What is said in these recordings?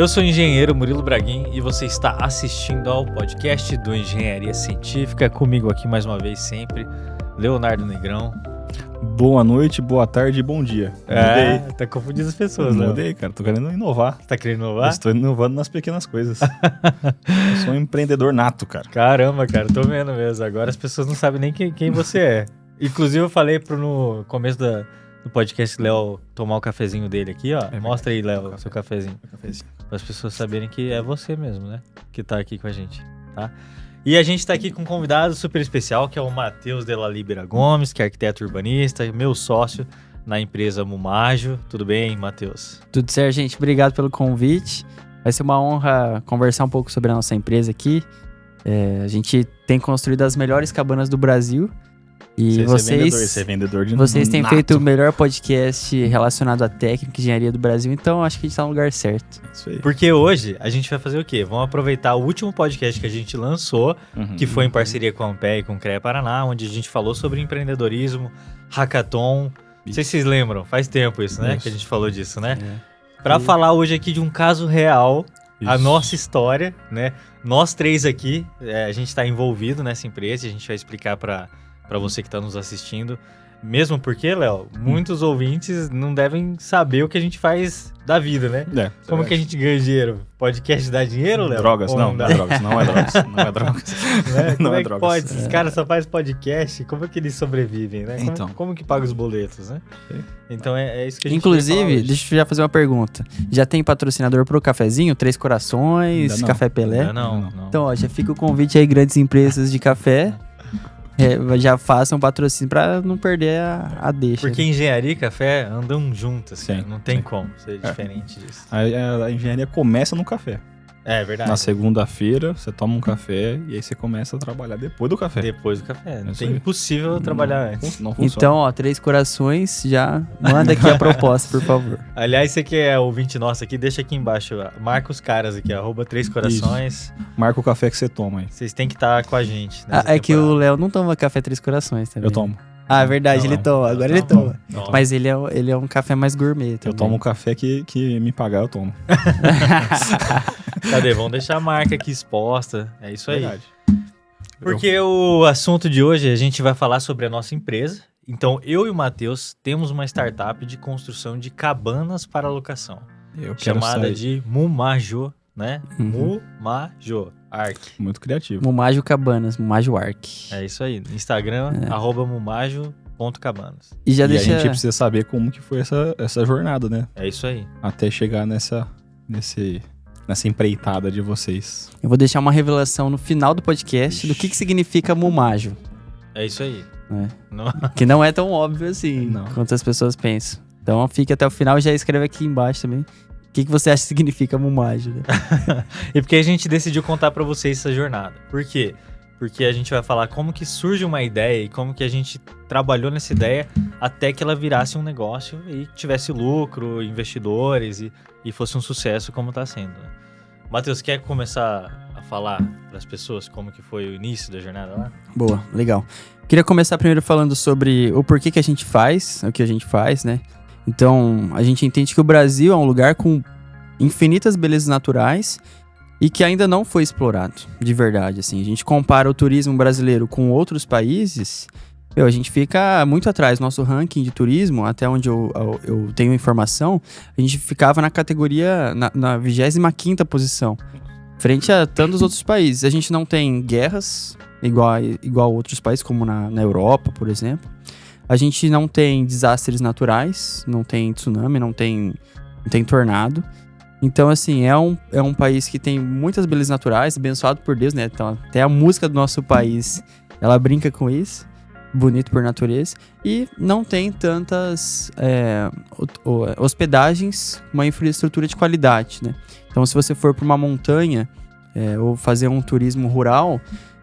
Eu sou o engenheiro Murilo Braguin e você está assistindo ao podcast do Engenharia Científica. Comigo aqui mais uma vez sempre, Leonardo Negrão. Boa noite, boa tarde e bom dia. Mudei. Tá confundindo as pessoas, né? Mudei, cara. Tô querendo inovar. Tá querendo inovar? Estou inovando nas pequenas coisas. Eu sou um empreendedor nato, cara. Caramba, cara. Tô vendo mesmo. Agora as pessoas não sabem nem quem você é. Inclusive eu falei no começo do podcast Léo tomar o cafezinho dele aqui, ó. Mostra aí, Léo, seu cafezinho. Para as pessoas saberem que é você mesmo, né? Que tá aqui com a gente, tá? E a gente tá aqui com um convidado super especial, que é o Matheus de la Libera Gomes, que é arquiteto urbanista, meu sócio na empresa Mumajo. Tudo bem, Matheus? Tudo certo, gente. Obrigado pelo convite. Vai ser uma honra conversar um pouco sobre a nossa empresa aqui. A gente tem construído as melhores cabanas do Brasil. E Você é vendedor de vocês têm nato. feito o melhor podcast relacionado à técnica e engenharia do Brasil, então acho que a gente tá no lugar certo. Isso aí. Porque hoje a gente vai fazer o quê? Vamos aproveitar o último podcast que a gente lançou, que foi em parceria com a Ampé e com o CREA Paraná, onde a gente falou sobre empreendedorismo, hackathon. Não sei se vocês lembram, faz tempo isso, né? Isso. Que a gente falou disso, né? Pra falar hoje aqui de um caso real, a nossa história, né? Nós três aqui, a gente tá envolvido nessa empresa, a gente vai explicar pra você que está nos assistindo. Mesmo porque, Léo, muitos ouvintes não devem saber o que a gente faz da vida, né? Como que a gente ganha dinheiro? Podcast dá dinheiro, Léo? Drogas, não dá? é drogas, não é drogas. Não é drogas. Né? Como Não é é que drogas. pode? Esses caras só fazem podcast, como é que eles sobrevivem, né? Então. Como que paga os boletos, né? Então é isso que a gente Inclusive, vai falar hoje. deixa eu já fazer uma pergunta. Já tem patrocinador pro cafezinho? Três Corações, Ainda não. Café Pelé? Ainda não. Então, ó, já fica o convite aí, grandes empresas de café. Já façam patrocínio pra não perder a deixa. Porque engenharia e café andam juntas, Sim, não tem sim. como ser diferente disso. A engenharia começa no café. É verdade. Na segunda-feira, você toma um café e aí você começa a trabalhar depois do café. Depois do café. Não Isso tem aí. impossível trabalhar antes. Não funciona. Então, ó, Três Corações, já manda aqui a proposta, por favor. Aliás, você que é ouvinte nosso aqui, deixa aqui embaixo, marca os caras aqui, @Três Corações. Marca o café que você toma aí. Vocês têm que estar com a gente nessa É que o temporada. Léo não toma café Três Corações também. Eu tomo. Ah, é verdade, Não, ele toma. Agora ele toma. Toma. Mas ele é um café mais gourmet também. Eu tomo o café que me pagar, eu tomo. Cadê? Vamos deixar a marca aqui exposta. É isso aí. Verdade. Porque o assunto de hoje, a gente vai falar sobre a nossa empresa. Então, eu e o Matheus temos uma startup de construção de cabanas para locação. Eu quero Chamada sair. de Mumajo, né? Uhum. Mumajo. Arc. Muito criativo. Mumajo Cabanas, Mumajo Arc. É isso aí. Instagram, @mumajo.cabanas. E já E deixa... a gente precisa saber como que foi essa jornada, né? É isso aí. Até chegar nessa empreitada de vocês. Eu vou deixar uma revelação no final do podcast do que significa Mumajo. É isso aí. É. Não- Que não é tão óbvio assim, Não. quanto as pessoas pensam. Então fica até o final e já escreve aqui embaixo também. O que você acha que significa Mumajo, né? E porque a gente decidiu contar pra vocês essa jornada. Por quê? Porque a gente vai falar como que surge uma ideia e como que a gente trabalhou nessa ideia até que ela virasse um negócio e tivesse lucro, investidores e fosse um sucesso como tá sendo, né? Matheus, quer começar a falar pras pessoas como que foi o início da jornada lá? Boa, legal. Queria começar primeiro falando sobre o porquê que a gente faz, o que a gente faz, né? Então, a gente entende que o Brasil é um lugar com infinitas belezas naturais e que ainda não foi explorado, de verdade, assim. A gente compara o turismo brasileiro com outros países, a gente fica muito atrás. Nosso ranking de turismo, até onde eu tenho informação, a gente ficava na categoria, na 25ª posição, frente a tantos outros países. A gente não tem guerras igual outros países, como na Europa, por exemplo. A gente não tem desastres naturais, não tem tsunami, não tem tornado. Então, assim, é um país que tem muitas belezas naturais, abençoado por Deus, né? Então, até a música do nosso país, ela brinca com isso, bonito por natureza. E não tem tantas hospedagens, uma infraestrutura de qualidade, né? Então, se você for para uma montanha ou fazer um turismo rural,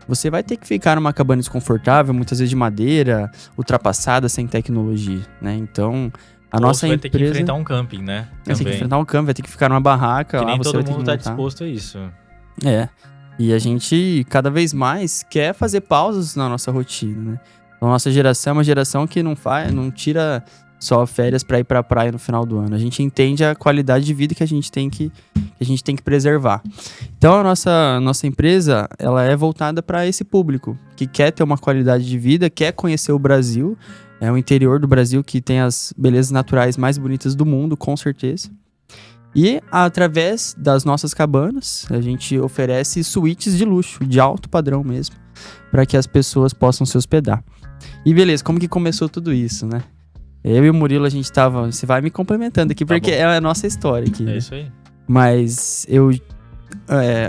você vai ter que ficar numa cabana desconfortável, muitas vezes de madeira, ultrapassada, sem tecnologia, né? Então, a nossa Ou você vai empresa... ter que enfrentar um camping, né? Vai ter que enfrentar um campo, vai ter que ficar numa barraca. Que lá nem você todo vai ter mundo que tá montar. disposto a isso. E a gente, cada vez mais, quer fazer pausas na nossa rotina, né? Então, a nossa geração é uma geração que não tira só férias para ir para a praia no final do ano. A gente entende a qualidade de vida que a gente tem que preservar. Então a nossa empresa, ela é voltada para esse público que quer ter uma qualidade de vida, quer conhecer o Brasil, é o interior do Brasil que tem as belezas naturais mais bonitas do mundo, com certeza. E através das nossas cabanas, a gente oferece suítes de luxo, de alto padrão mesmo, para que as pessoas possam se hospedar. E beleza, como que começou tudo isso, né? Eu e o Murilo, a gente tava... Você vai me complementando aqui, porque é a nossa história aqui. É isso aí. Mas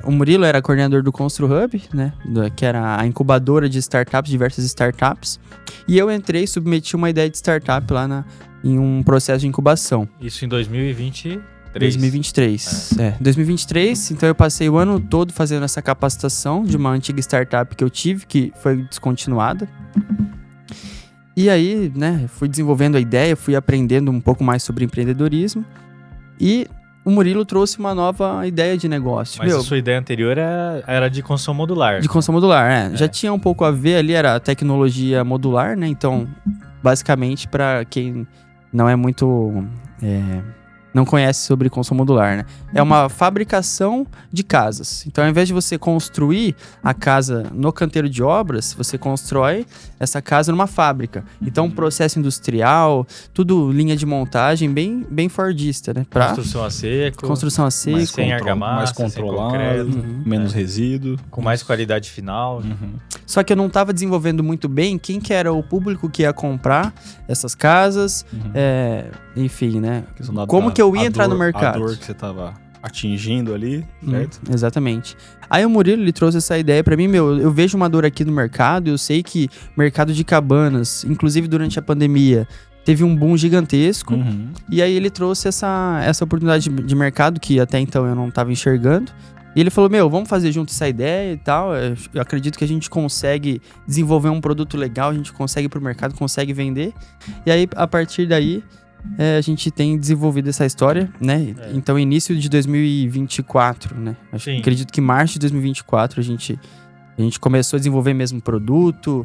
o Murilo era coordenador do Constru Hub, né? Que era a incubadora de startups, diversas startups. E eu entrei e submeti uma ideia de startup lá em um processo de incubação. Isso em 2023. 2023. 2023. Então eu passei o ano todo fazendo essa capacitação de uma antiga startup que eu tive, que foi descontinuada. E aí, né, fui desenvolvendo a ideia, fui aprendendo um pouco mais sobre empreendedorismo. E o Murilo trouxe uma nova ideia de negócio. Mas a sua ideia anterior era de construção modular. De construção modular, Já tinha um pouco a ver ali, era a tecnologia modular, né? Então, basicamente, para quem não é muito... não conhece sobre construção modular, né? É uma fabricação de casas. Então, ao invés de você construir a casa no canteiro de obras, você constrói essa casa numa fábrica. Então, um processo industrial, tudo linha de montagem bem fordista, né? Construção a seco. Sem argamassa, mais controlado, menos resíduo. Com mais qualidade final. Só que eu não estava desenvolvendo muito bem quem que era o público que ia comprar essas casas. Enfim, né? Como que eu ia entrar no mercado? A dor que você estava atingindo ali, certo? Exatamente. Aí o Murilo, ele trouxe essa ideia pra mim, eu vejo uma dor aqui no mercado, eu sei que mercado de cabanas, inclusive durante a pandemia, teve um boom gigantesco, e aí ele trouxe essa oportunidade de mercado que até então eu não estava enxergando, e ele falou, vamos fazer junto essa ideia e tal, eu acredito que a gente consegue desenvolver um produto legal, a gente consegue ir pro mercado, consegue vender, e aí a partir daí a gente tem desenvolvido essa história, né? Então, início de 2024, né? Acredito que março de 2024 a gente começou a desenvolver mesmo produto,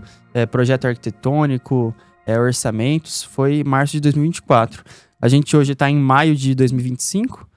projeto arquitetônico, orçamentos. Foi março de 2024. A gente hoje está em maio de 2025.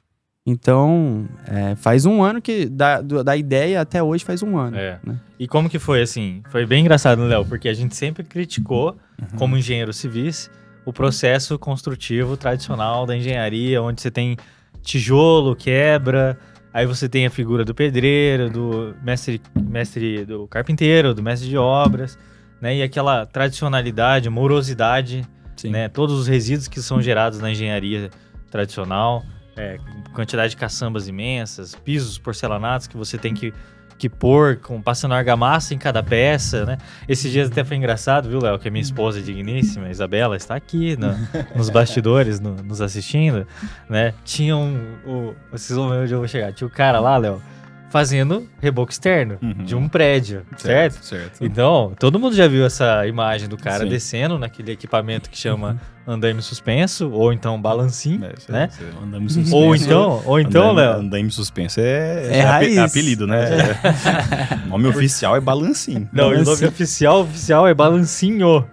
Então, faz um ano que da ideia até hoje faz um ano. Né? E como que foi, assim? Foi bem engraçado, né, Léo? Porque a gente sempre criticou, como engenheiro civis, o processo construtivo tradicional da engenharia, onde você tem tijolo, quebra, aí você tem a figura do pedreiro, do mestre do carpinteiro, do mestre de obras, né? E aquela tradicionalidade, morosidade, né? Todos os resíduos que são gerados na engenharia tradicional, quantidade de caçambas imensas, pisos porcelanatos que você tem que pôr, passando argamassa em cada peça, né? Esses dias até foi engraçado, viu, Léo? Que a minha esposa digníssima, Isabela, está aqui nos bastidores, nos assistindo, né? Tinha vocês vão ver onde eu vou chegar. Tinha o cara lá, Léo, fazendo reboco externo de um prédio, certo? Então, todo mundo já viu essa imagem do cara descendo naquele equipamento que chama andaime suspenso, ou então balancinho, né? Andaime suspenso. Ou então, Léo... Andaime suspenso é apelido, né? O nome oficial é balancinho. Não, o nome oficial é balancinho.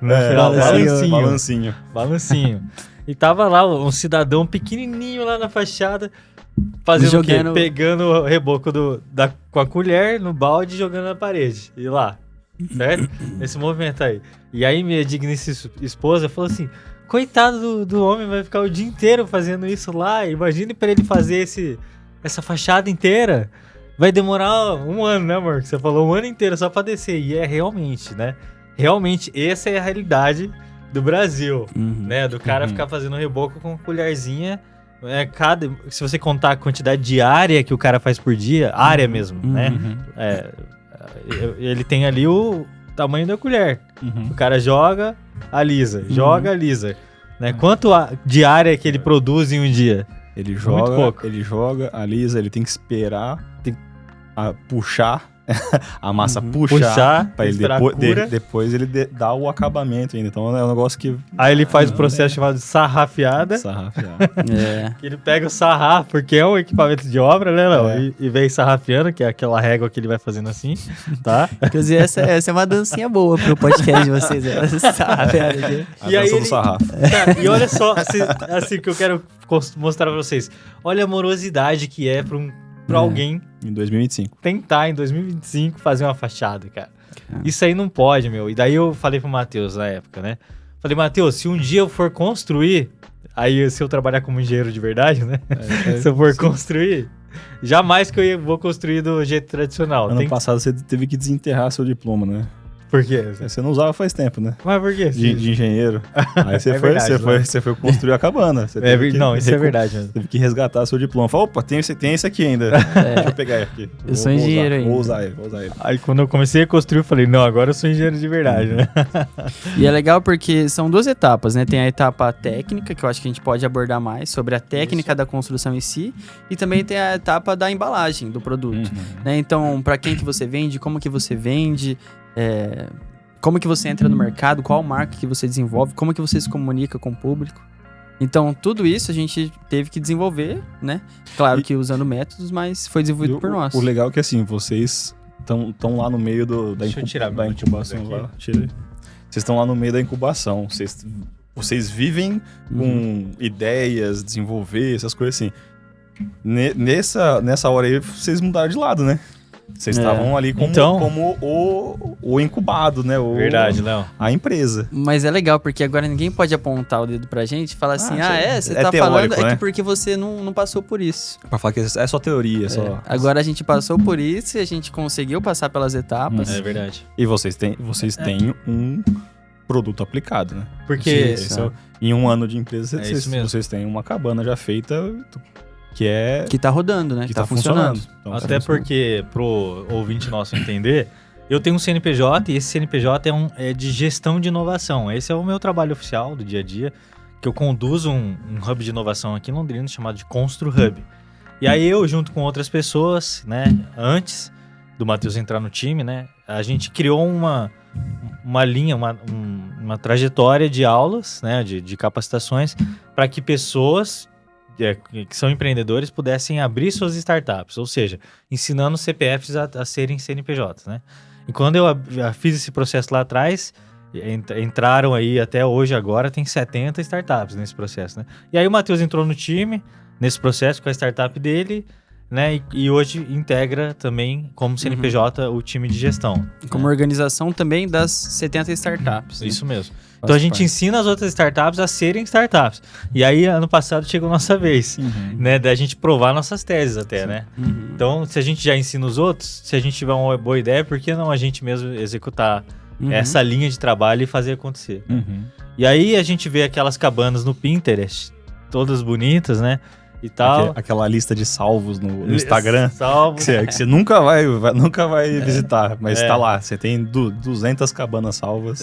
Balancinho. E tava lá um cidadão pequenininho lá na fachada, fazendo o quê? Pegando o reboco com a colher no balde e jogando na parede. E lá, certo? Esse movimento aí. E aí minha digníssima esposa falou assim, coitado do homem, vai ficar o dia inteiro fazendo isso lá. Imagine pra ele fazer essa fachada inteira. Vai demorar um ano, né, amor? Que você falou um ano inteiro só pra descer. E realmente, né? Realmente, essa é a realidade do Brasil, né? Do cara ficar fazendo reboco com colherzinha. Se você contar a quantidade de área que o cara faz por dia, área mesmo, né? Ele tem ali o tamanho da colher. O cara joga, alisa, né? Quanto de área que ele produz em um dia? Ele joga, alisa, ele tem que esperar, puxar a massa puxar pra ele depois ele dá o acabamento ainda. Então é um negócio que... Aí ele faz o processo chamado de sarrafiada. Que ele pega o sarrafo, porque é um equipamento de obra, né, Léo? E vem sarrafiando, que é aquela régua que ele vai fazendo assim, tá? Inclusive, essa é uma dancinha boa pro podcast de vocês. Sarrafiada aqui. E aí do sarrafo. Cara, e olha só, assim que eu quero mostrar pra vocês. Olha a morosidade que é pra alguém... Em 2025. Tentar, em 2025, fazer uma fachada, cara. Isso aí não pode, meu. E daí eu falei pro Matheus na época, né? Falei, Matheus, se um dia eu for construir... Aí, se eu trabalhar como engenheiro de verdade, né? Se eu for construir... Jamais que eu vou construir do jeito tradicional. Ano passado você teve que desenterrar seu diploma, né? Por quê? Você não usava faz tempo, né? Mas por quê? De engenheiro. Aí você foi construir a cabana. Isso é verdade mesmo. Teve que resgatar seu diploma. Falou, opa, tem esse aqui ainda. Deixa eu pegar aqui. Eu sou engenheiro ainda. Vou usar ele. Aí quando eu comecei a construir, eu falei, não, agora eu sou engenheiro de verdade, né? E é legal porque são 2 etapas, né? Tem a etapa técnica, que eu acho que a gente pode abordar mais, sobre a técnica da construção em si. E também tem a etapa da embalagem do produto. Né? Então, para quem que você vende, como que você vende... como que você entra no mercado, qual marca que você desenvolve, como que você se comunica com o público. Então, tudo isso a gente teve que desenvolver, né? Claro que usando métodos, mas foi desenvolvido por nós. O legal é que, assim, vocês estão lá no meio da incubação. Vocês estão lá no meio da incubação. Vocês vivem com ideias, desenvolver, essas coisas assim. Nessa hora aí, vocês mudaram de lado, né? Vocês estavam ali como o incubado, né? Verdade, Léo. A empresa. Mas é legal, porque agora ninguém pode apontar o dedo pra gente e falar assim, você tá teórico, falando né? É que porque você não passou por isso. Pra falar que é só teoria, só... Agora a gente passou por isso e a gente conseguiu passar pelas etapas. É verdade. E vocês têm um produto aplicado, né? Porque... em um ano de empresa, vocês têm uma cabana já feita... Que tá rodando, né? Que tá funcionando. Então, até porque, pro ouvinte nosso entender, eu tenho um CNPJ e esse CNPJ é de gestão de inovação. Esse é o meu trabalho oficial do dia a dia, que eu conduzo um hub de inovação aqui em Londrina chamado de Constru Hub. E aí eu, junto com outras pessoas, né, antes do Matheus entrar no time, né, a gente criou uma linha, uma trajetória de aulas, né, de capacitações, para que pessoas... que são empreendedores pudessem abrir suas startups, ou seja, ensinando CPFs a serem CNPJs, né? E quando eu fiz esse processo lá atrás, entraram aí até hoje agora, tem 70 startups nesse processo, né? E aí o Matheus entrou no time, nesse processo com a startup dele, né? E hoje integra também como CNPJ o time de gestão. Como organização também das 70 startups. Isso mesmo. Então a gente ensina as outras startups a serem startups. E aí, ano passado, chegou a nossa vez, né? Da gente provar nossas teses até, né? Então, se a gente já ensina os outros, se a gente tiver uma boa ideia, por que não a gente mesmo executar essa linha de trabalho e fazer acontecer? E aí a gente vê aquelas cabanas no Pinterest, todas bonitas, né? E tal. Aquela lista de salvos no Instagram. Salvos. Que você nunca vai visitar, mas tá lá. Você tem 200 cabanas salvas.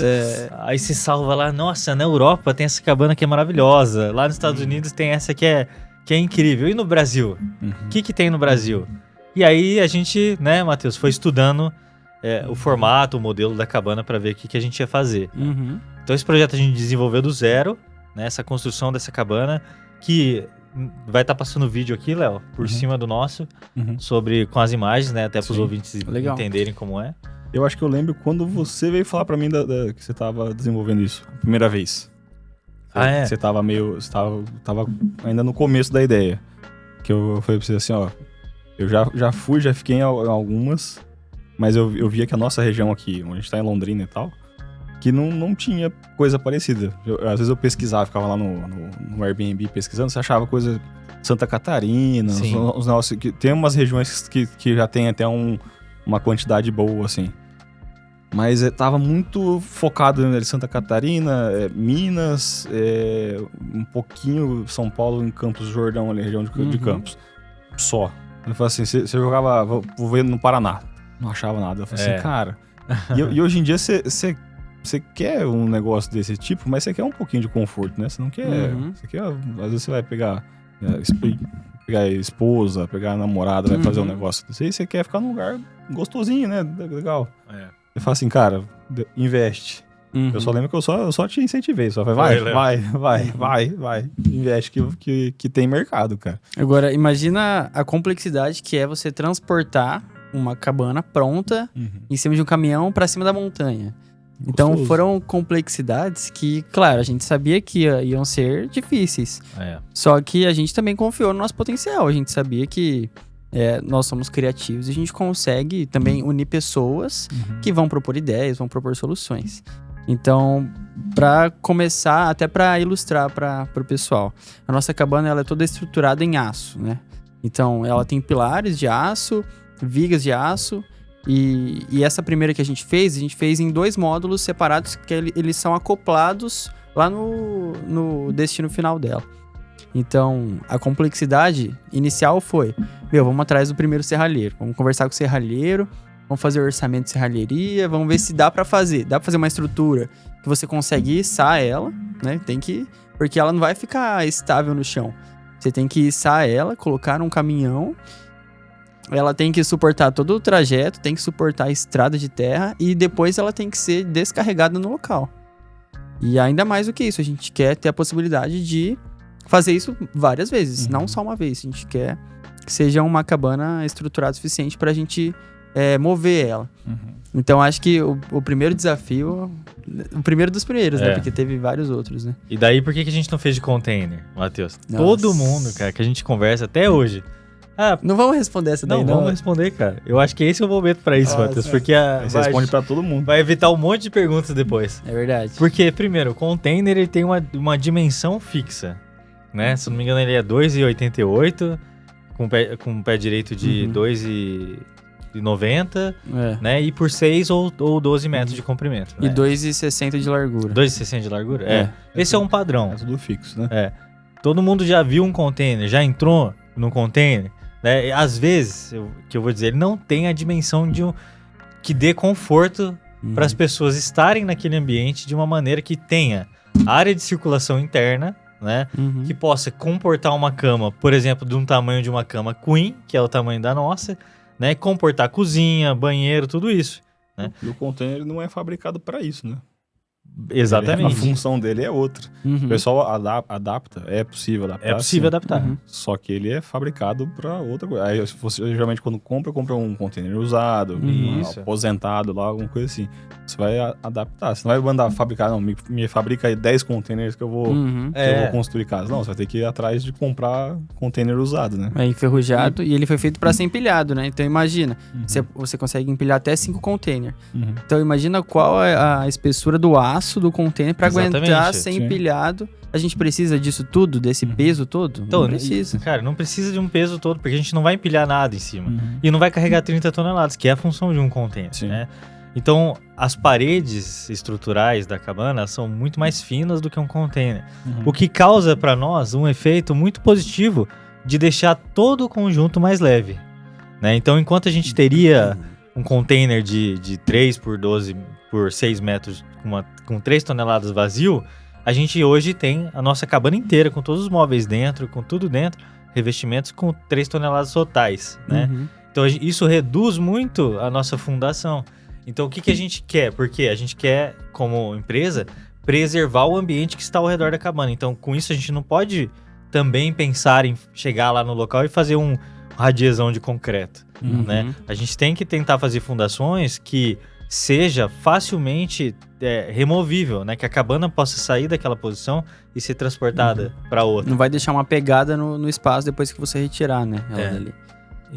Aí você salva lá, nossa, na Europa tem essa cabana que é maravilhosa. Lá nos Estados Unidos tem essa que é incrível. E no Brasil? O que tem no Brasil? E aí a gente, né, Matheus, foi estudando o formato, o modelo da cabana para ver o que a gente ia fazer. Então esse projeto a gente desenvolveu do zero, né, essa construção dessa cabana, que... vai estar passando vídeo aqui, Léo, por cima do nosso, com as imagens, né? Até para os ouvintes entenderem como é. Eu acho que eu lembro quando você veio falar para mim que você estava desenvolvendo isso, a primeira vez. Você estava tava ainda no começo da ideia. Que eu falei para você assim, ó, eu já fiquei em algumas, mas eu via que a nossa região aqui, onde a gente tá em Londrina e tal, que não tinha coisa parecida. Às vezes eu pesquisava, ficava lá no Airbnb pesquisando, você achava coisa... Santa Catarina, os negócios... Tem umas regiões que já tem até uma quantidade boa, assim. Mas tava muito focado em Santa Catarina, Minas, um pouquinho São Paulo, em Campos do Jordão, ali, região de Campos. Só. Eu falei assim, você jogava... Vou ver no Paraná. Não achava nada. Eu falei assim, cara... E hoje em dia você quer um negócio desse tipo, mas você quer um pouquinho de conforto, né? Você não quer... Você quer, às vezes você vai pegar pegar a esposa, pegar a namorada, vai fazer um negócio desse aí, você quer ficar num lugar gostosinho, né? Legal. Você fala assim, cara, investe. Eu só lembro que eu só te incentivei. Só falei, vai. Investe que tem mercado, cara. Agora, imagina a complexidade que é você transportar uma cabana pronta em cima de um caminhão pra cima da montanha. Então, foram complexidades que, claro, a gente sabia que iam ser difíceis. Só que a gente também confiou no nosso potencial. A gente sabia que nós somos criativos e a gente consegue também unir pessoas que vão propor ideias, vão propor soluções. Então, para começar, até para ilustrar para o pessoal, a nossa cabana ela é toda estruturada em aço, né? Então, ela tem pilares de aço, vigas de aço, e essa primeira que a gente fez em 2 módulos separados, que eles são acoplados lá no destino final dela. Então, a complexidade inicial foi, vamos atrás do primeiro serralheiro, vamos conversar com o serralheiro, vamos fazer o orçamento de serralheria, vamos ver se dá pra fazer uma estrutura que você consegue içar ela, né? Porque ela não vai ficar estável no chão. Você tem que içar ela, colocar num caminhão, ela tem que suportar todo o trajeto, tem que suportar a estrada de terra e depois ela tem que ser descarregada no local. E ainda mais do que isso, a gente quer ter a possibilidade de fazer isso várias vezes, não só uma vez. A gente quer que seja uma cabana estruturada o suficiente pra gente mover ela. Então acho que o primeiro desafio, o primeiro dos primeiros, né? Porque teve vários outros, né? E daí por que a gente não fez de container, Matheus? Todo mundo, cara, que a gente conversa até hoje. Não vamos responder essa daí, não. Não, vamos responder, cara. Eu acho que esse é o momento pra isso, Matheus. Porque você responde pra todo mundo. Vai evitar um monte de perguntas depois. É verdade. Porque, primeiro, o container ele tem uma dimensão fixa, né? Se não me engano, ele é 2,88, com pé direito de 2,90, né? E por 6 ou 12 metros de comprimento. E 2,60 de largura. 2,60 de largura? Esse é um padrão. É tudo fixo, né? Todo mundo já viu um container, já entrou num container, né? Às vezes, eu vou dizer, ele não tem a dimensão que dê conforto para as pessoas estarem naquele ambiente de uma maneira que tenha área de circulação interna, né? Que possa comportar uma cama, por exemplo, de um tamanho de uma cama queen, que é o tamanho da nossa, né? Comportar cozinha, banheiro, tudo isso, né? E o container não é fabricado para isso, né? Exatamente. A função dele é outra. O pessoal adapta, é possível adaptar. É possível adaptar. Só que ele é fabricado para outra coisa. Aí você geralmente quando compra um container usado, aposentado lá, alguma coisa assim. Você vai adaptar. Você não vai mandar fabricar, não, me fabrica aí 10 containers que eu vou construir casa. Não, você vai ter que ir atrás de comprar container usado, né? É enferrujado e ele foi feito para ser empilhado, né? Então imagina, você consegue empilhar até 5 containers. Então imagina qual é a espessura do aço do container para aguentar ser empilhado. A gente precisa disso tudo, desse peso todo? Então, não precisa. Cara, não precisa de um peso todo, porque a gente não vai empilhar nada em cima. E não vai carregar 30 toneladas, que é a função de um container, né? Então, as paredes estruturais da cabana são muito mais finas do que um container. O que causa para nós um efeito muito positivo de deixar todo o conjunto mais leve, né? Então, enquanto a gente teria um container de 3 por 12 por 6 metros com 3 toneladas vazio, a gente hoje tem a nossa cabana inteira com todos os móveis dentro, com tudo dentro, revestimentos com 3 toneladas totais, né? Então, isso reduz muito a nossa fundação. Então, o que a gente quer? Porque a gente quer, como empresa, preservar o ambiente que está ao redor da cabana. Então, com isso, a gente não pode também pensar em chegar lá no local e fazer um radiezão de concreto, né? A gente tem que tentar fazer fundações que seja facilmente removível, né? Que a cabana possa sair daquela posição e ser transportada para outra. Não vai deixar uma pegada no espaço depois que você retirar, né? Ela dali.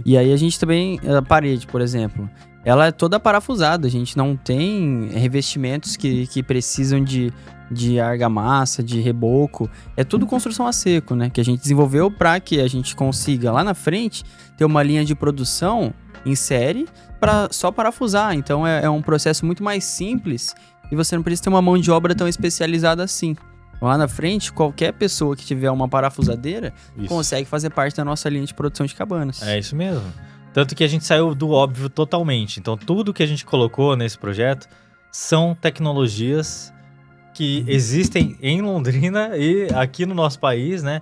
E aí a gente também, a parede, por exemplo, ela é toda parafusada, a gente não tem revestimentos que precisam de argamassa, de reboco, é tudo construção a seco, né? Que a gente desenvolveu para que a gente consiga lá na frente ter uma linha de produção em série para só parafusar. Então é um processo muito mais simples e você não precisa ter uma mão de obra tão especializada assim. Lá na frente, qualquer pessoa que tiver uma parafusadeira consegue fazer parte da nossa linha de produção de cabanas. É isso mesmo. Tanto que a gente saiu do óbvio totalmente. Então, tudo que a gente colocou nesse projeto são tecnologias que existem em Londrina e aqui no nosso país, né?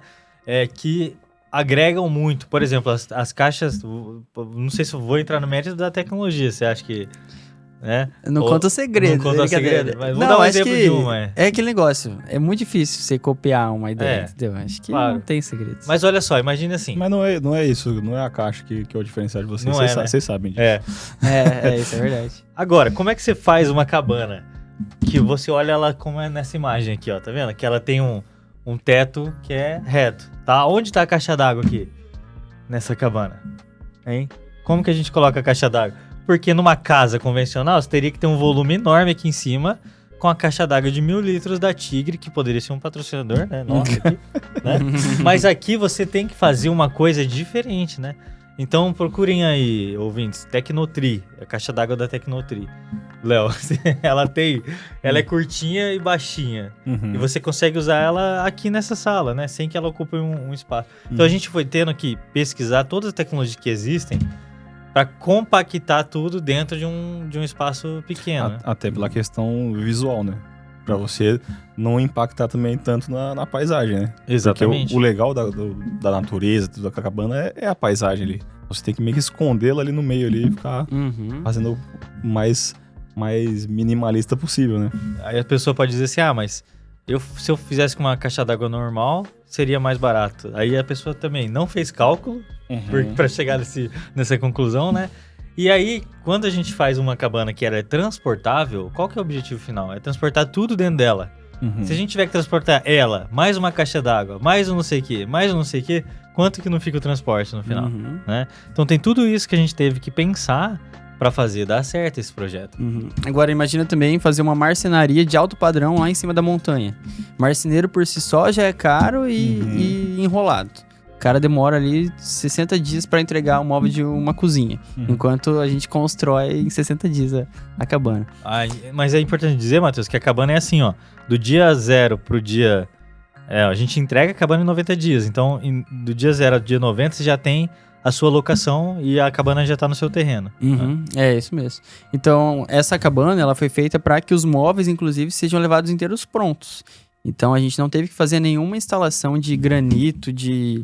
Que agregam muito. Por exemplo, as caixas... Não sei se eu vou entrar no mérito da tecnologia. Você acha que... Né? Não conta o segredo. Não conta o segredo, mas vou dar um exemplo de uma. É aquele negócio. É muito difícil você copiar uma ideia, entendeu? Acho que não tem segredo. Mas olha só, imagina assim. Mas não é isso, não é a caixa que é o diferencial de vocês. Vocês sabem disso. Isso é verdade. Agora, como é que você faz uma cabana que você olha ela como é nessa imagem aqui, ó, tá vendo? Que ela tem um teto que é reto, tá? Onde tá a caixa d'água aqui? Nessa cabana, hein? Como que a gente coloca a caixa d'água? Porque numa casa convencional, você teria que ter um volume enorme aqui em cima, com a caixa d'água de 1000 litros da Tigre, que poderia ser um patrocinador, né? Nossa, aqui, né? Mas aqui você tem que fazer uma coisa diferente, né? Então procurem aí, ouvintes, Tecnotri, a caixa d'água da Tecnotri. Léo, ela é curtinha e baixinha. E você consegue usar ela aqui nessa sala, né? Sem que ela ocupe um espaço. Então a gente foi tendo que pesquisar todas as tecnologias que existem para compactar tudo dentro de um espaço pequeno. Até pela questão visual, né? Para você não impactar também tanto na paisagem, né? Exatamente. Porque o legal da natureza, da cabana, é a paisagem ali. Você tem que meio que escondê-la ali no meio ali e ficar fazendo o mais minimalista possível, né? Aí a pessoa pode dizer assim, mas se eu fizesse com uma caixa d'água normal, seria mais barato. Aí a pessoa também não fez cálculo para chegar nessa conclusão, né? E aí, quando a gente faz uma cabana que ela é transportável, qual que é o objetivo final? É transportar tudo dentro dela. Se a gente tiver que transportar ela, mais uma caixa d'água, mais um não sei o quê, mais um não sei o quê, quanto que não fica o transporte no final, né? Então tem tudo isso que a gente teve que pensar para fazer dar certo esse projeto. Agora imagina também fazer uma marcenaria de alto padrão lá em cima da montanha. Marceneiro por si só já é caro e enrolado. O cara demora ali 60 dias para entregar o móvel de uma cozinha, enquanto a gente constrói em 60 dias a cabana. Mas é importante dizer, Matheus, que a cabana é assim, ó, do dia 0 pro dia... a gente entrega a cabana em 90 dias, então do dia 0 ao dia 90 você já tem a sua locação e a cabana já está no seu terreno. É isso mesmo. Então, essa cabana ela foi feita para que os móveis, inclusive, sejam levados inteiros prontos. Então, a gente não teve que fazer nenhuma instalação de granito, de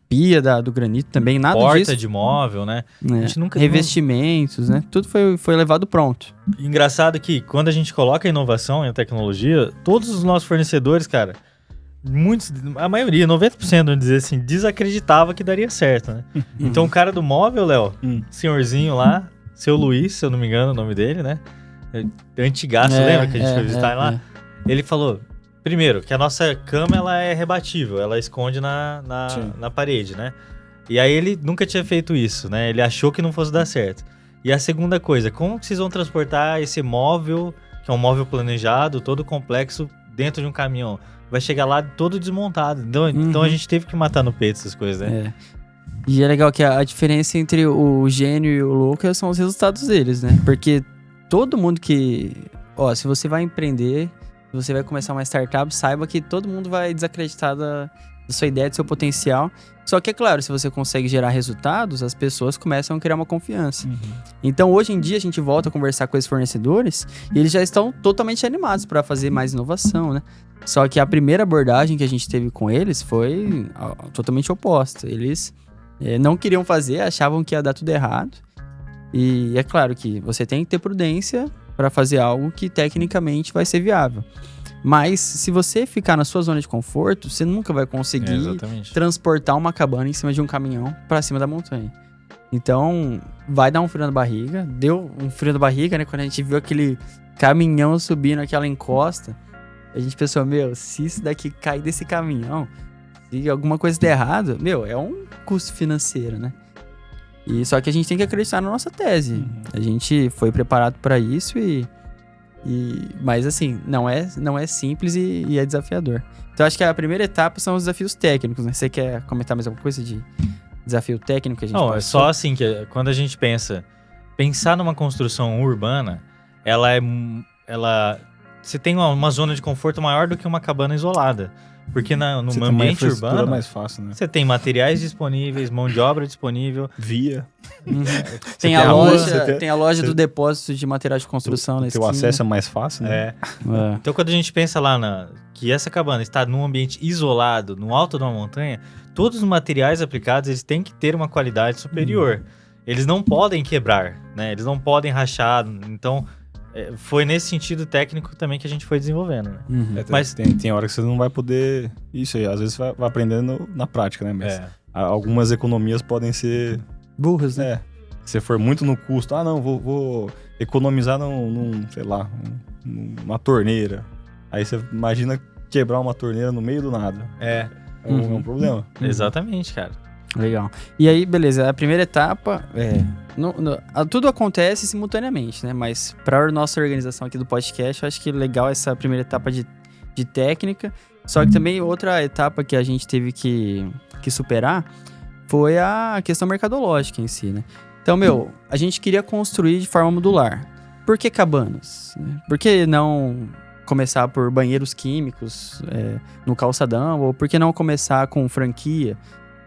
pia do granito também, nada Porta disso. De móvel, né? A gente revestimentos, né? Tudo foi levado pronto. Engraçado que quando a gente coloca a inovação e a tecnologia, todos os nossos fornecedores, cara... a maioria, 90%, vamos dizer assim, desacreditava que daria certo, né? Então o cara do móvel, Léo, senhorzinho lá, seu Luiz, se eu não me engano o nome dele, né? Antigaço, lembra que a gente foi visitar lá? Ele falou, primeiro, que a nossa cama ela é rebatível, ela esconde na parede, né? E aí ele nunca tinha feito isso, né? Ele achou que não fosse dar certo. E a segunda coisa, como que vocês vão transportar esse móvel, que é um móvel planejado, todo complexo, dentro de um caminhão? Vai chegar lá todo desmontado. Então a gente teve que matar no peito essas coisas, né? E é legal que a diferença entre o gênio e o louco são os resultados deles, né? Porque todo mundo que... se você vai empreender, se você vai começar uma startup, saiba que todo mundo vai desacreditar da sua ideia, do seu potencial. Só que, é claro, se você consegue gerar resultados, as pessoas começam a criar uma confiança. Então, hoje em dia, a gente volta a conversar com esses fornecedores e eles já estão totalmente animados para fazer mais inovação, né? Só que a primeira abordagem que a gente teve com eles foi totalmente oposta. Eles não queriam fazer, achavam que ia dar tudo errado. E é claro que você tem que ter prudência para fazer algo que tecnicamente vai ser viável. Mas se você ficar na sua zona de conforto, você nunca vai conseguir transportar uma cabana em cima de um caminhão para cima da montanha. Então, vai dar um frio na barriga. Deu um frio na barriga, né? Quando a gente viu aquele caminhão subindo aquela encosta, a gente pensou, se isso daqui cair desse caminhão, se alguma coisa der errado, é um custo financeiro, né? E só que a gente tem que acreditar na nossa tese. A gente foi preparado para isso mas assim, não é simples e é desafiador. Então acho que a primeira etapa são os desafios técnicos, né? Você quer comentar mais alguma coisa de desafio técnico que a gente Não, é só assim que quando a gente pensar numa construção urbana, você tem uma zona de conforto maior do que uma cabana isolada. Porque no ambiente urbano, mais fácil, né? Você tem materiais disponíveis, mão de obra disponível. Via. Tem a loja do depósito de material de construção na esquina. O acesso é mais fácil, né? Então, quando a gente pensa lá que essa cabana está num ambiente isolado, no alto de uma montanha, todos os materiais aplicados, eles têm que ter uma qualidade superior. Eles não podem quebrar, né? Eles não podem rachar. Então, foi nesse sentido técnico também que a gente foi desenvolvendo, né? Mas tem hora que você não vai poder... Isso aí, às vezes você vai aprendendo na prática, né? Mas algumas economias podem ser... burras, né? Se for muito no custo, não, vou economizar sei lá, numa torneira. Aí você imagina quebrar uma torneira no meio do nada. É um problema. Exatamente, cara. Legal. E aí, beleza, a primeira etapa tudo acontece simultaneamente, né? Mas para a nossa organização aqui do podcast, eu acho que legal essa primeira etapa de técnica. Só que também outra etapa que a gente teve que superar foi a questão mercadológica em si, né? Então, a gente queria construir de forma modular. Por que cabanas? Por que não começar por banheiros químicos no calçadão? Ou por que não começar com franquia?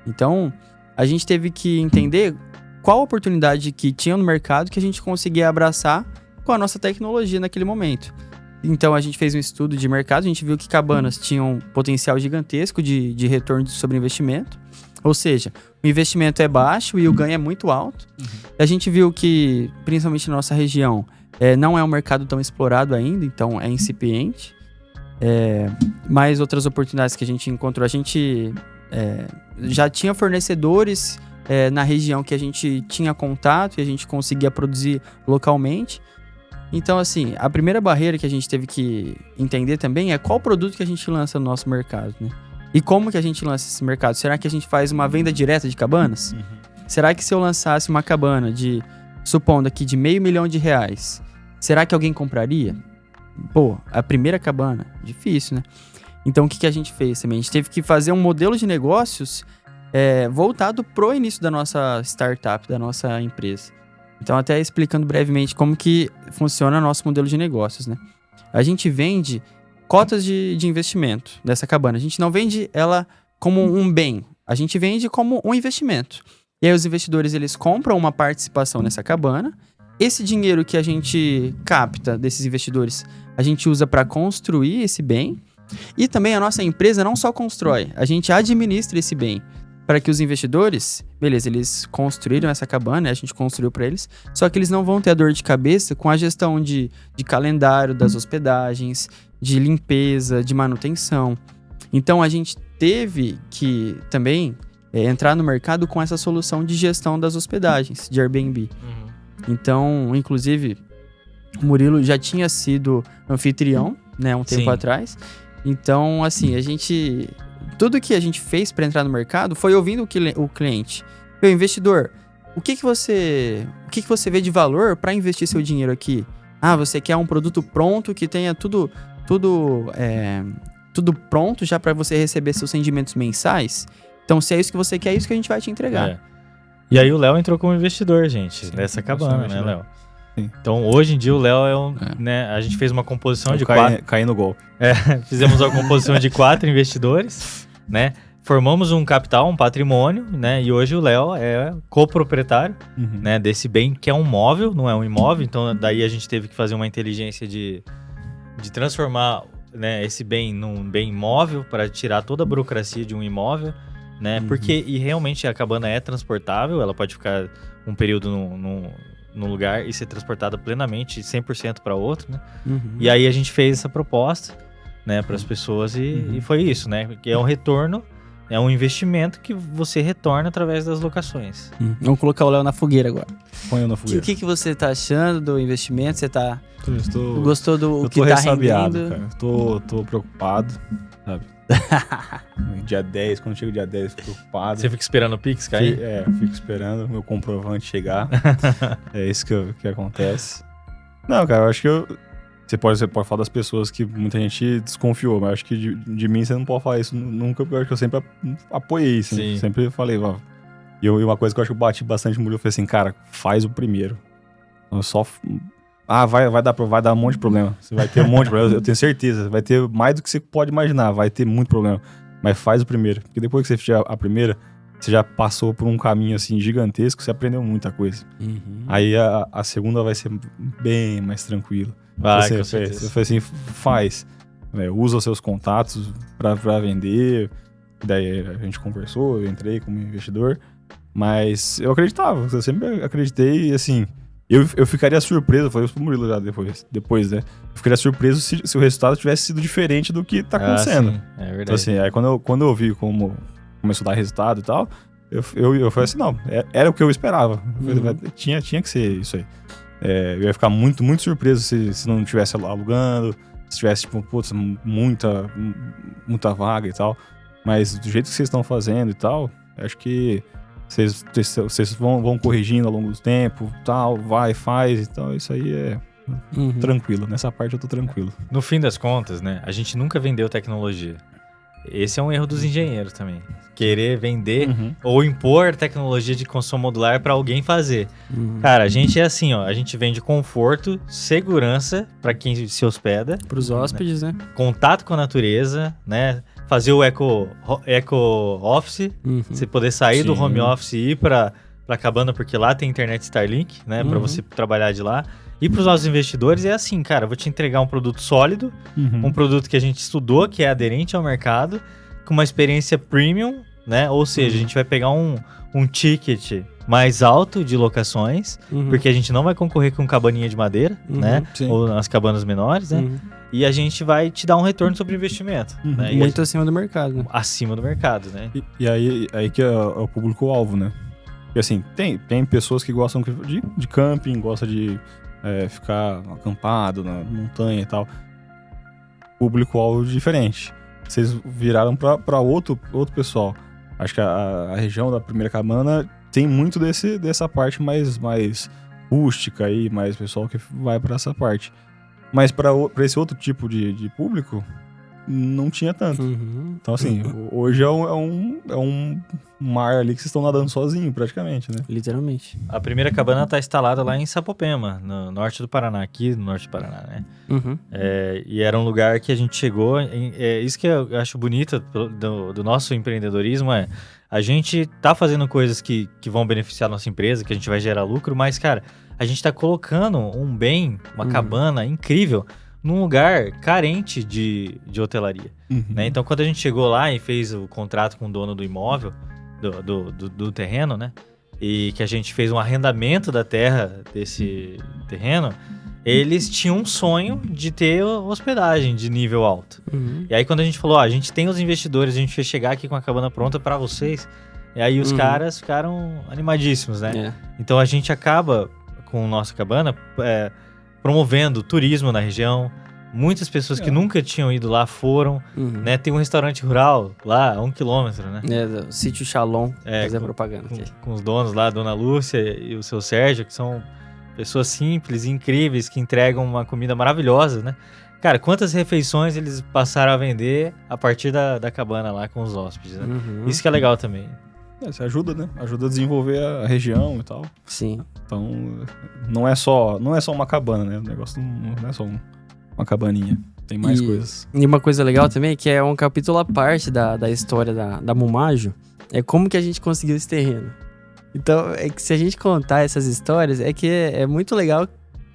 Então, a gente teve que entender qual a oportunidade que tinha no mercado que a gente conseguia abraçar com a nossa tecnologia naquele momento. Então, a gente fez um estudo de mercado, a gente viu que cabanas tinham um potencial gigantesco de retorno sobre investimento. Ou seja, o investimento é baixo e o ganho é muito alto. A gente viu que, principalmente na nossa região, não é um mercado tão explorado ainda, então é incipiente. Mais outras oportunidades que a gente encontrou, a gente já tinha fornecedores na região que a gente tinha contato e a gente conseguia produzir localmente. Então, assim, a primeira barreira que a gente teve que entender também é qual produto que a gente lança no nosso mercado, né? E como que a gente lança esse mercado? Será que a gente faz uma venda direta de cabanas? Será que se eu lançasse uma cabana supondo aqui de R$500 mil, será que alguém compraria? Pô, a primeira cabana, difícil, né? Então, o que a gente fez também? A gente teve que fazer um modelo de negócios voltado pro início da nossa startup, da nossa empresa. Então, até explicando brevemente como que funciona o nosso modelo de negócios, né? A gente vende cotas de investimento dessa cabana. A gente não vende ela como um bem, a gente vende como um investimento. E aí os investidores, eles compram uma participação nessa cabana. Esse dinheiro que a gente capta desses investidores, a gente usa para construir esse bem. E também a nossa empresa não só constrói, a gente administra esse bem para que os investidores, beleza, eles construíram essa cabana, a gente construiu para eles, só que eles não vão ter a dor de cabeça com a gestão de calendário das hospedagens, de limpeza, de manutenção. Então, a gente teve que também entrar no mercado com essa solução de gestão das hospedagens, de Airbnb. Então, inclusive, o Murilo já tinha sido anfitrião, né, um tempo atrás. Então, assim, tudo que a gente fez para entrar no mercado foi ouvindo o cliente. Meu investidor, o que você vê de valor para investir seu dinheiro aqui? Você quer um produto pronto que tenha tudo pronto já para você receber seus rendimentos mensais? Então, se é isso que você quer, é isso que a gente vai te entregar. E aí o Léo entrou como investidor, gente, nessa cabana, né, Léo? Então, hoje em dia, o Léo né, a gente fez uma composição de 4... Caí no golpe. Fizemos uma composição de 4 investidores, né? Formamos um capital, um patrimônio, né? E hoje o Léo é coproprietário, né, desse bem que é um móvel, não é um imóvel. Então, daí a gente teve que fazer uma inteligência de transformar, né, esse bem num bem imóvel para tirar toda a burocracia de um imóvel, né? E realmente a cabana é transportável, ela pode ficar um período num lugar e ser transportada plenamente 100% para outro, né? E aí a gente fez essa proposta, né, para as pessoas e foi isso, né? Que é um retorno, é um investimento que você retorna através das locações. Vamos colocar o Léo na fogueira agora. Põe eu na fogueira. O que você tá achando do investimento? Você tá... Gostou do que tá rendendo? Cara. Tô preocupado, sabe? Dia 10, quando chega o dia 10, eu fico preocupado. Você fica esperando o Pix cair? Fico esperando o meu comprovante chegar. É isso que acontece. Não, cara, eu acho que você pode falar das pessoas que muita gente desconfiou, mas eu acho que de mim você não pode falar isso nunca, porque eu acho que eu sempre apoiei isso. Né? Sempre falei, E uma coisa que eu acho que eu bati bastante no Murilo, eu falei assim, cara, faz o primeiro. vai dar um monte de problema. Você vai ter um monte de problema, eu tenho certeza. Vai ter mais do que você pode imaginar, vai ter muito problema. Mas faz o primeiro. Porque depois que você fizer a primeira, você já passou por um caminho assim gigantesco, você aprendeu muita coisa. Aí a segunda vai ser bem mais tranquila. Você faz assim, usa os seus contatos para vender. Daí a gente conversou, eu entrei como investidor. Mas eu acreditava, eu sempre acreditei, assim... Eu ficaria surpreso, falei isso pro Murilo já depois, né? Eu ficaria surpreso se o resultado tivesse sido diferente do que tá acontecendo. Sim, é verdade. Então, assim, aí quando eu vi como começou a dar resultado e tal, eu falei assim, não, era o que eu esperava. Tinha que ser isso aí. Eu ia ficar muito, muito surpreso se não tivesse alugando, se tivesse, tipo, putz, muita vaga e tal. Mas do jeito que vocês estão fazendo e tal, acho que vocês vão corrigindo ao longo do tempo, tal, faz, então isso aí é tranquilo. Nessa parte eu tô tranquilo. No fim das contas, né, a gente nunca vendeu tecnologia. Esse é um erro dos engenheiros também. Querer vender ou impor tecnologia de consumo modular para alguém fazer. Cara, a gente é assim, ó, a gente vende conforto, segurança para quem se hospeda. Para os hóspedes, né? Contato com a natureza, né? Fazer o eco office, você poder sair do home office e ir para cabana, porque lá tem internet Starlink, né? Para você trabalhar de lá. E para os nossos investidores é assim, cara, eu vou te entregar um produto sólido, um produto que a gente estudou, que é aderente ao mercado, com uma experiência premium, né? Ou seja, a gente vai pegar um ticket mais alto de locações, porque a gente não vai concorrer com cabaninha de madeira, né? Sim. Ou nas cabanas menores, né? E a gente vai te dar um retorno sobre o investimento. Né? Muito acima do mercado, né? Acima do mercado, né? E aí que é o público-alvo, né? Porque assim, tem pessoas que gostam de camping, gostam de ficar acampado na montanha e tal. Público-alvo diferente. Vocês viraram para outro pessoal. Acho que a região da primeira cabana tem muito dessa parte mais rústica aí, mais pessoal que vai para essa parte. Mas para esse outro tipo de público, não tinha tanto. Então, assim, hoje é um mar ali que vocês estão nadando sozinho, praticamente, né? Literalmente. A primeira cabana está instalada lá em Sapopema, no norte do Paraná, aqui no norte do Paraná, né? E era um lugar que a gente chegou... isso que eu acho bonito do nosso empreendedorismo a gente tá fazendo coisas que vão beneficiar a nossa empresa, que a gente vai gerar lucro, mas, cara, a gente tá colocando um bem, uma cabana incrível, num lugar carente de hotelaria. Né? Então, quando a gente chegou lá e fez o contrato com o dono do imóvel, do terreno, né? E que a gente fez um arrendamento da terra desse terreno, eles tinham um sonho de ter hospedagem de nível alto. E aí, quando a gente falou, a gente tem os investidores, a gente vai chegar aqui com a cabana pronta para vocês, e aí os caras ficaram animadíssimos, né? Então, a gente acaba, com a nossa cabana, promovendo turismo na região. Muitas pessoas que nunca tinham ido lá foram, né? Tem um restaurante rural lá, a 1 quilômetro, né? Do Sítio Shalom, fazer propaganda aqui. Com os donos lá, a Dona Lúcia e o seu Sérgio, que são pessoas simples e incríveis, que entregam uma comida maravilhosa, né? Cara, quantas refeições eles passaram a vender a partir da cabana lá com os hóspedes, né? Isso que é legal também. Isso ajuda, né? Ajuda a desenvolver a região e tal. Sim. Então, não é só uma cabana, né? O negócio não é só uma cabaninha. Tem mais coisas. E uma coisa legal também, que é um capítulo à parte da história da Mumajo, é como que a gente conseguiu esse terreno. Então, é que se a gente contar essas histórias, é que é muito legal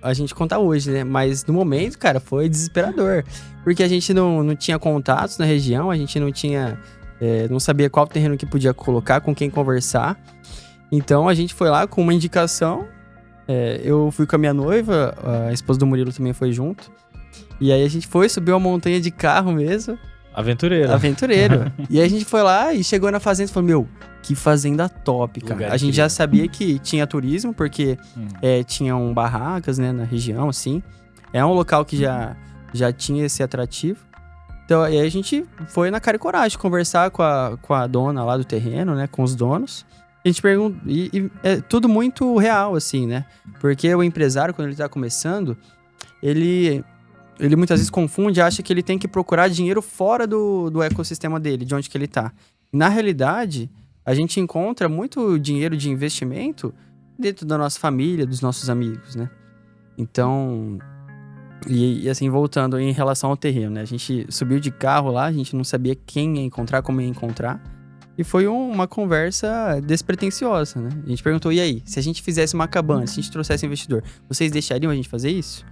a gente contar hoje, né? Mas no momento, cara, foi desesperador. Porque a gente não tinha contatos na região, a gente não tinha... não sabia qual terreno que podia colocar, com quem conversar. Então, a gente foi lá com uma indicação. Eu fui com a minha noiva, a esposa do Murilo também foi junto. E aí a gente subiu a montanha de carro mesmo. Aventureiro. E aí a gente foi lá e chegou na fazenda e falou, meu, que fazenda top, cara. A gente já sabia que tinha turismo, porque tinham barracas, né, na região, assim. É um local que já tinha esse atrativo. Então, aí a gente foi na cara e coragem conversar com a dona lá do terreno, né, com os donos. A gente pergunta, e é tudo muito real, assim, né? Porque o empresário, quando ele tá começando, ele muitas vezes confunde e acha que ele tem que procurar dinheiro fora do ecossistema dele, de onde que ele tá. Na realidade, a gente encontra muito dinheiro de investimento dentro da nossa família, dos nossos amigos, né? Então, e assim, voltando em relação ao terreno, né? A gente subiu de carro lá, a gente não sabia quem ia encontrar, como ia encontrar. E foi uma conversa despretensiosa, né? A gente perguntou, e aí, se a gente fizesse uma cabana, se a gente trouxesse investidor, vocês deixariam a gente fazer isso?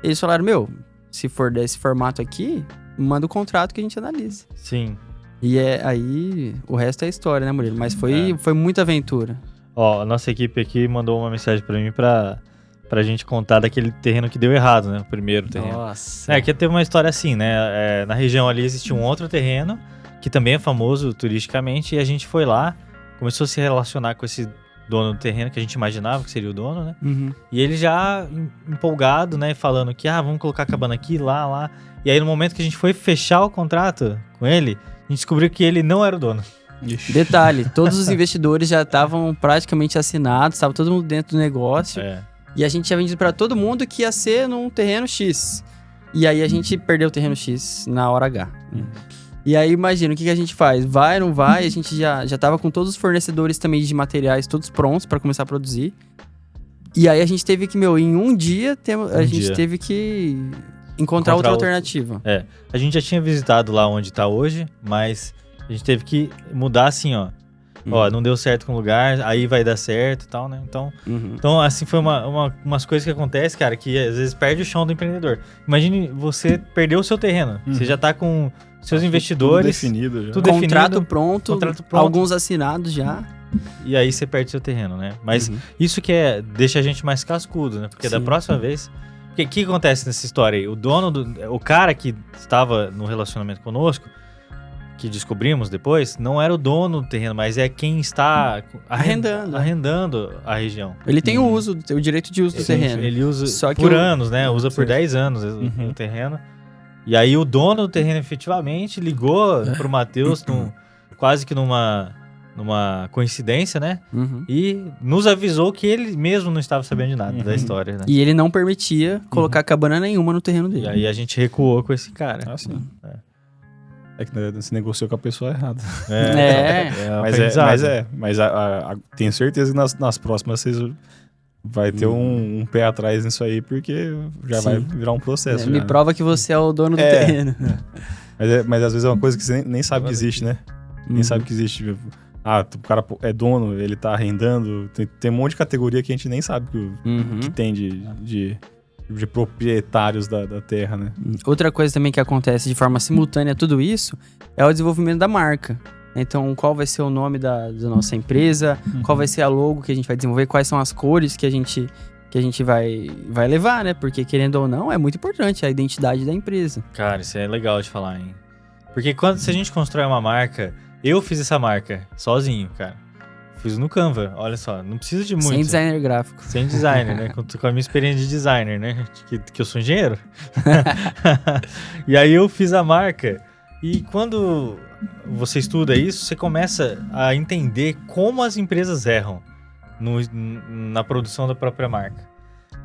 Eles falaram, se for desse formato aqui, manda o contrato que a gente analisa. Sim. E aí, o resto é história, né, Murilo? Mas foi muita aventura. Ó, a nossa equipe aqui mandou uma mensagem pra mim pra gente contar daquele terreno que deu errado, né? O primeiro terreno. Nossa. Que teve uma história assim, né? Na região ali existia um outro terreno, que também é famoso turisticamente, e a gente foi lá, começou a se relacionar com esse dono do terreno, que a gente imaginava que seria o dono, né? Uhum. E ele já empolgado, né? Falando que, vamos colocar a cabana aqui, lá. E aí, no momento que a gente foi fechar o contrato com ele, a gente descobriu que ele não era o dono. Ixi. Detalhe, todos os investidores já estavam praticamente assinados, estava todo mundo dentro do negócio. E a gente tinha vendido para todo mundo que ia ser num terreno X. E aí a gente perdeu o terreno X na hora H. E aí, imagina, o que a gente faz? Vai, não vai? A gente já tava com todos os fornecedores também de materiais todos prontos para começar a produzir. E aí a gente teve que, em um dia, teve que encontrar outra alternativa. A gente já tinha visitado lá onde tá hoje, mas a gente teve que mudar assim, ó. Ó, não deu certo com o lugar, aí vai dar certo e tal, né? Então assim, foi umas coisas que acontecem, cara, que às vezes perde o chão do empreendedor. Imagine você perder o seu terreno. Você já tá com seus investidores. Tudo definido já. Contrato pronto, alguns assinados já. E aí você perde seu terreno, né? Mas isso que deixa a gente mais cascudo, né? Porque da próxima vez... O que acontece nessa história aí? O cara que estava no relacionamento conosco, que descobrimos depois, não era o dono do terreno, mas é quem está arrendando a região. Ele tem o direito de uso do terreno. Ele usa por anos, né? Usa por 10 anos o terreno. E aí o dono do terreno efetivamente ligou pro Matheus quase que numa coincidência, né? E nos avisou que ele mesmo não estava sabendo de nada da história, né? E ele não permitia colocar cabana nenhuma no terreno dele. E aí a gente recuou com esse cara. Sim. É que se negociou com a pessoa errada. Mas tenho certeza que nas próximas vocês vai ter um pé atrás nisso aí, porque já vai virar um processo. Me prova que você é o dono do terreno. Mas às vezes é uma coisa que você nem sabe que existe, né? Nem sabe que existe. O cara é dono, ele tá arrendando. Tem um monte de categoria que a gente nem sabe que tem de proprietários da terra, né? Outra coisa também que acontece de forma simultânea a tudo isso é o desenvolvimento da marca. Então, qual vai ser o nome da nossa empresa, qual vai ser a logo que a gente vai desenvolver, quais são as cores que a gente vai levar, né? Porque, querendo ou não, é muito importante a identidade da empresa. Cara, isso é legal de falar, hein? Porque se a gente constrói uma marca... Eu fiz essa marca sozinho, cara. Fiz no Canva, olha só, não precisa de muito. Sem designer gráfico. Sem designer, né? Com a minha experiência de designer, né? Que eu sou engenheiro. E aí eu fiz a marca. E quando você estuda isso, você começa a entender como as empresas erram na produção da própria marca.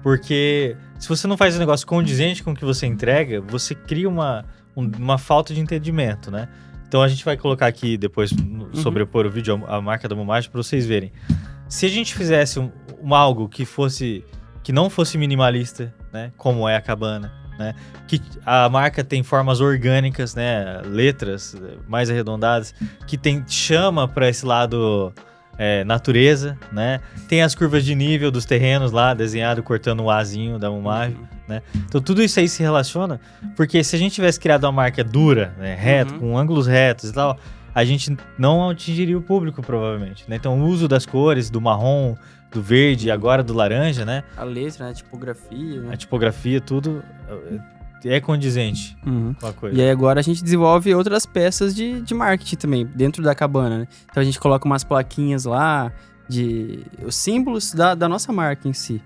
Porque se você não faz um negócio condizente com o que você entrega, você cria uma falta de entendimento, né? Então a gente vai colocar aqui depois, sobrepor o vídeo, a marca da Momage, para vocês verem. Se a gente fizesse algo que não fosse minimalista, né, como é a cabana, né, que a marca tem formas orgânicas, né, letras mais arredondadas, que chama para esse lado natureza, né, tem as curvas de nível dos terrenos lá, desenhado cortando o Azinho da Momage, né? Então tudo isso aí se relaciona, porque se a gente tivesse criado uma marca dura, né, reta, com ângulos retos e tal, a gente não atingiria o público, provavelmente, né? Então o uso das cores, do marrom, do verde e agora do laranja, né? A letra, né? A tipografia, né? A tipografia, tudo é condizente com a coisa. E aí agora a gente desenvolve outras peças de marketing também, dentro da cabana, né? Então a gente coloca umas plaquinhas lá, os símbolos da nossa marca em si.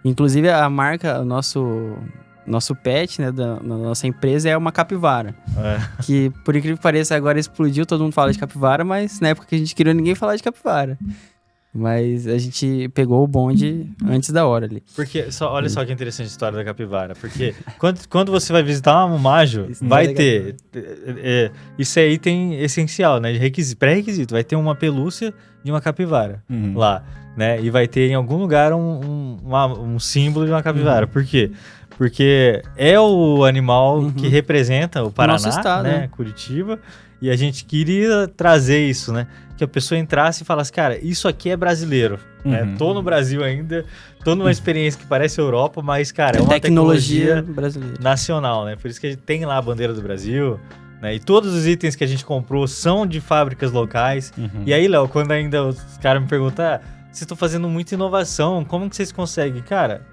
Inclusive a marca, o nosso pet, né, da nossa empresa é uma capivara. Que, por incrível que pareça, agora explodiu, todo mundo fala de capivara, mas na época que a gente criou, ninguém falava de capivara. Mas a gente pegou o bonde antes da hora ali. Porque, olha só que interessante a história da capivara. Porque quando você vai visitar uma Momaggio, vai ter... isso é item essencial, né? Pré-requisito. Vai ter uma pelúcia de uma capivara lá. né? E vai ter em algum lugar um símbolo de uma capivara. Por quê? Porque é o animal que representa o Paraná, nosso estado, né? Curitiba. E a gente queria trazer isso, né? Que a pessoa entrasse e falasse, cara, isso aqui é brasileiro. Né? Tô no Brasil ainda, tô numa experiência que parece Europa, mas, cara, é uma tecnologia brasileira, nacional, né? Por isso que a gente tem lá a bandeira do Brasil, né? E todos os itens que a gente comprou são de fábricas locais. E aí, Léo, quando ainda os caras me perguntam, vocês estão fazendo muita inovação, como que vocês conseguem? Cara,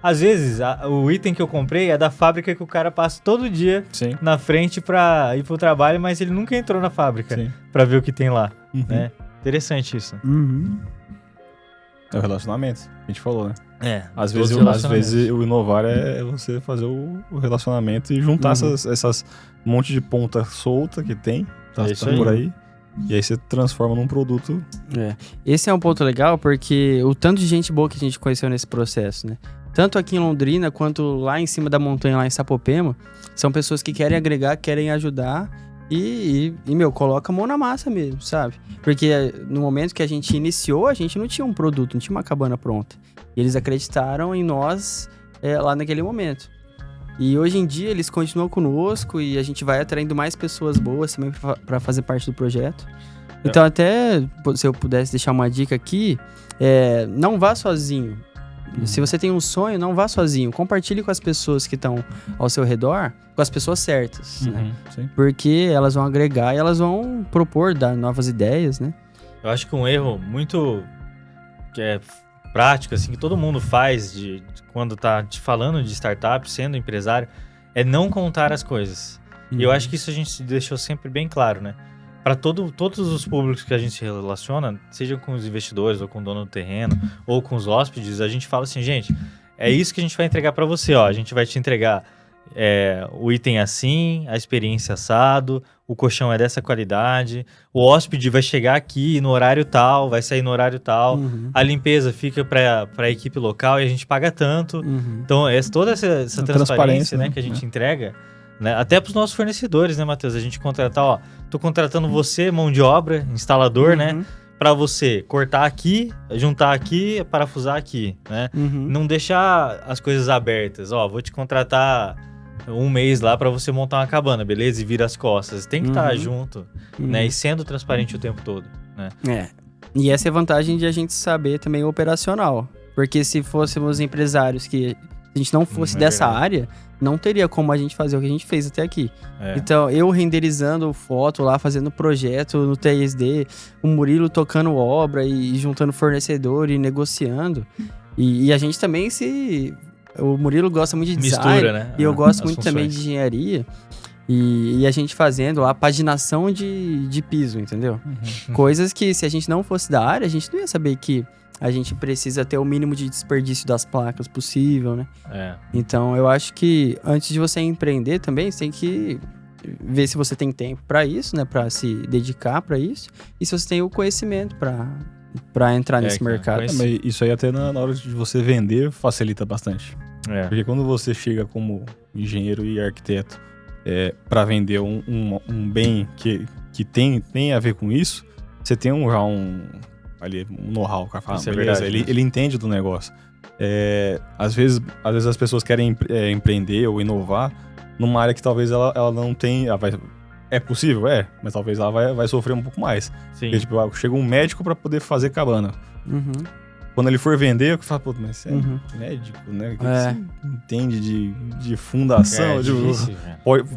às vezes, o item que eu comprei é da fábrica que o cara passa todo dia na frente pra ir pro trabalho, mas ele nunca entrou na fábrica pra ver o que tem lá, né? Interessante isso. É o relacionamento, a gente falou, né? Às vezes o inovar é você fazer o relacionamento e juntar essas monte de ponta solta que tem, tá por aí. E aí você transforma num produto. Esse é um ponto legal porque o tanto de gente boa que a gente conheceu nesse processo, né? Tanto aqui em Londrina quanto lá em cima da montanha, lá em Sapopema, são pessoas que querem agregar, querem ajudar e coloca a mão na massa mesmo, sabe? Porque no momento que a gente iniciou, a gente não tinha um produto, não tinha uma cabana pronta. E eles acreditaram em nós lá naquele momento. E hoje em dia eles continuam conosco e a gente vai atraindo mais pessoas boas também para fazer parte do projeto. Então até, se eu pudesse deixar uma dica aqui, não vá sozinho. Se você tem um sonho, não vá sozinho. Compartilhe com as pessoas que estão ao seu redor, com as pessoas certas, né? Porque elas vão agregar e elas vão dar novas ideias, né? Eu acho que um erro muito prático, assim, que todo mundo faz quando tá te falando de startup, sendo empresário, é não contar as coisas. E eu acho que isso a gente deixou sempre bem claro, né? Para todos os públicos que a gente se relaciona, seja com os investidores, ou com o dono do terreno, ou com os hóspedes, a gente fala assim, gente, é isso que a gente vai entregar para você, ó. A gente vai te entregar o item assim, a experiência assado, o colchão é dessa qualidade, o hóspede vai chegar aqui no horário tal, vai sair no horário tal, a limpeza fica para a equipe local e a gente paga tanto. Então, toda essa transparência, né, que a gente entrega, né, até para os nossos fornecedores, né, Matheus? A gente contratar, tô contratando você, mão de obra, instalador, né? Para você cortar aqui, juntar aqui, parafusar aqui, né? Não deixar as coisas abertas. Vou te contratar um mês lá para você montar uma cabana, beleza? E vira as costas. Tem que estar junto, né? E sendo transparente o tempo todo, né? E essa é a vantagem de a gente saber também o operacional. Porque se fôssemos empresários que a gente não fosse dessa área, não teria como a gente fazer o que a gente fez até aqui. Então, eu renderizando foto lá, fazendo projeto no TSD, o Murilo tocando obra e juntando fornecedor e negociando. E a gente também o Murilo gosta muito de design, mistura, né? E eu gosto muito também de engenharia. E a gente fazendo a paginação de piso, entendeu? Coisas que, se a gente não fosse da área, a gente não ia saber que a gente precisa ter o mínimo de desperdício das placas possível, né? Então, eu acho que antes de você empreender também, você tem que ver se você tem tempo para isso, né? Para se dedicar para isso. E se você tem o conhecimento para entrar nesse mercado. Mas isso aí até na hora de você vender facilita bastante. Porque quando você chega como engenheiro e arquiteto para vender um bem que tem a ver com isso, você tem ali um know-how, o cara fala, beleza, ele entende do negócio. Às vezes as pessoas querem empreender ou inovar numa área que talvez ela não tenha... É possível? Mas talvez ela vai sofrer um pouco mais. Sim. Porque, tipo, chega um médico para poder fazer cabana. Quando ele for vender, eu falo, pô, mas você é médico, né? O que você entende de fundação? Difícil,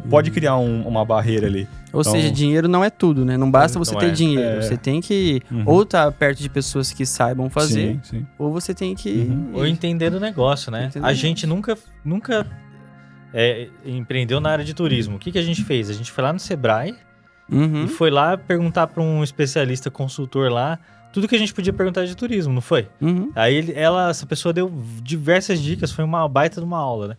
pode criar uma barreira ali. Ou seja, dinheiro não é tudo, né? Não basta você ter dinheiro. Você tem que ou estar perto de pessoas que saibam fazer, ou você tem que... Ou entender do negócio, né? A gente nunca empreendeu na área de turismo. O que a gente fez? A gente foi lá no Sebrae e foi lá perguntar para um especialista consultor lá tudo que a gente podia perguntar de turismo, não foi? Aí essa pessoa deu diversas dicas, foi uma baita de uma aula, né?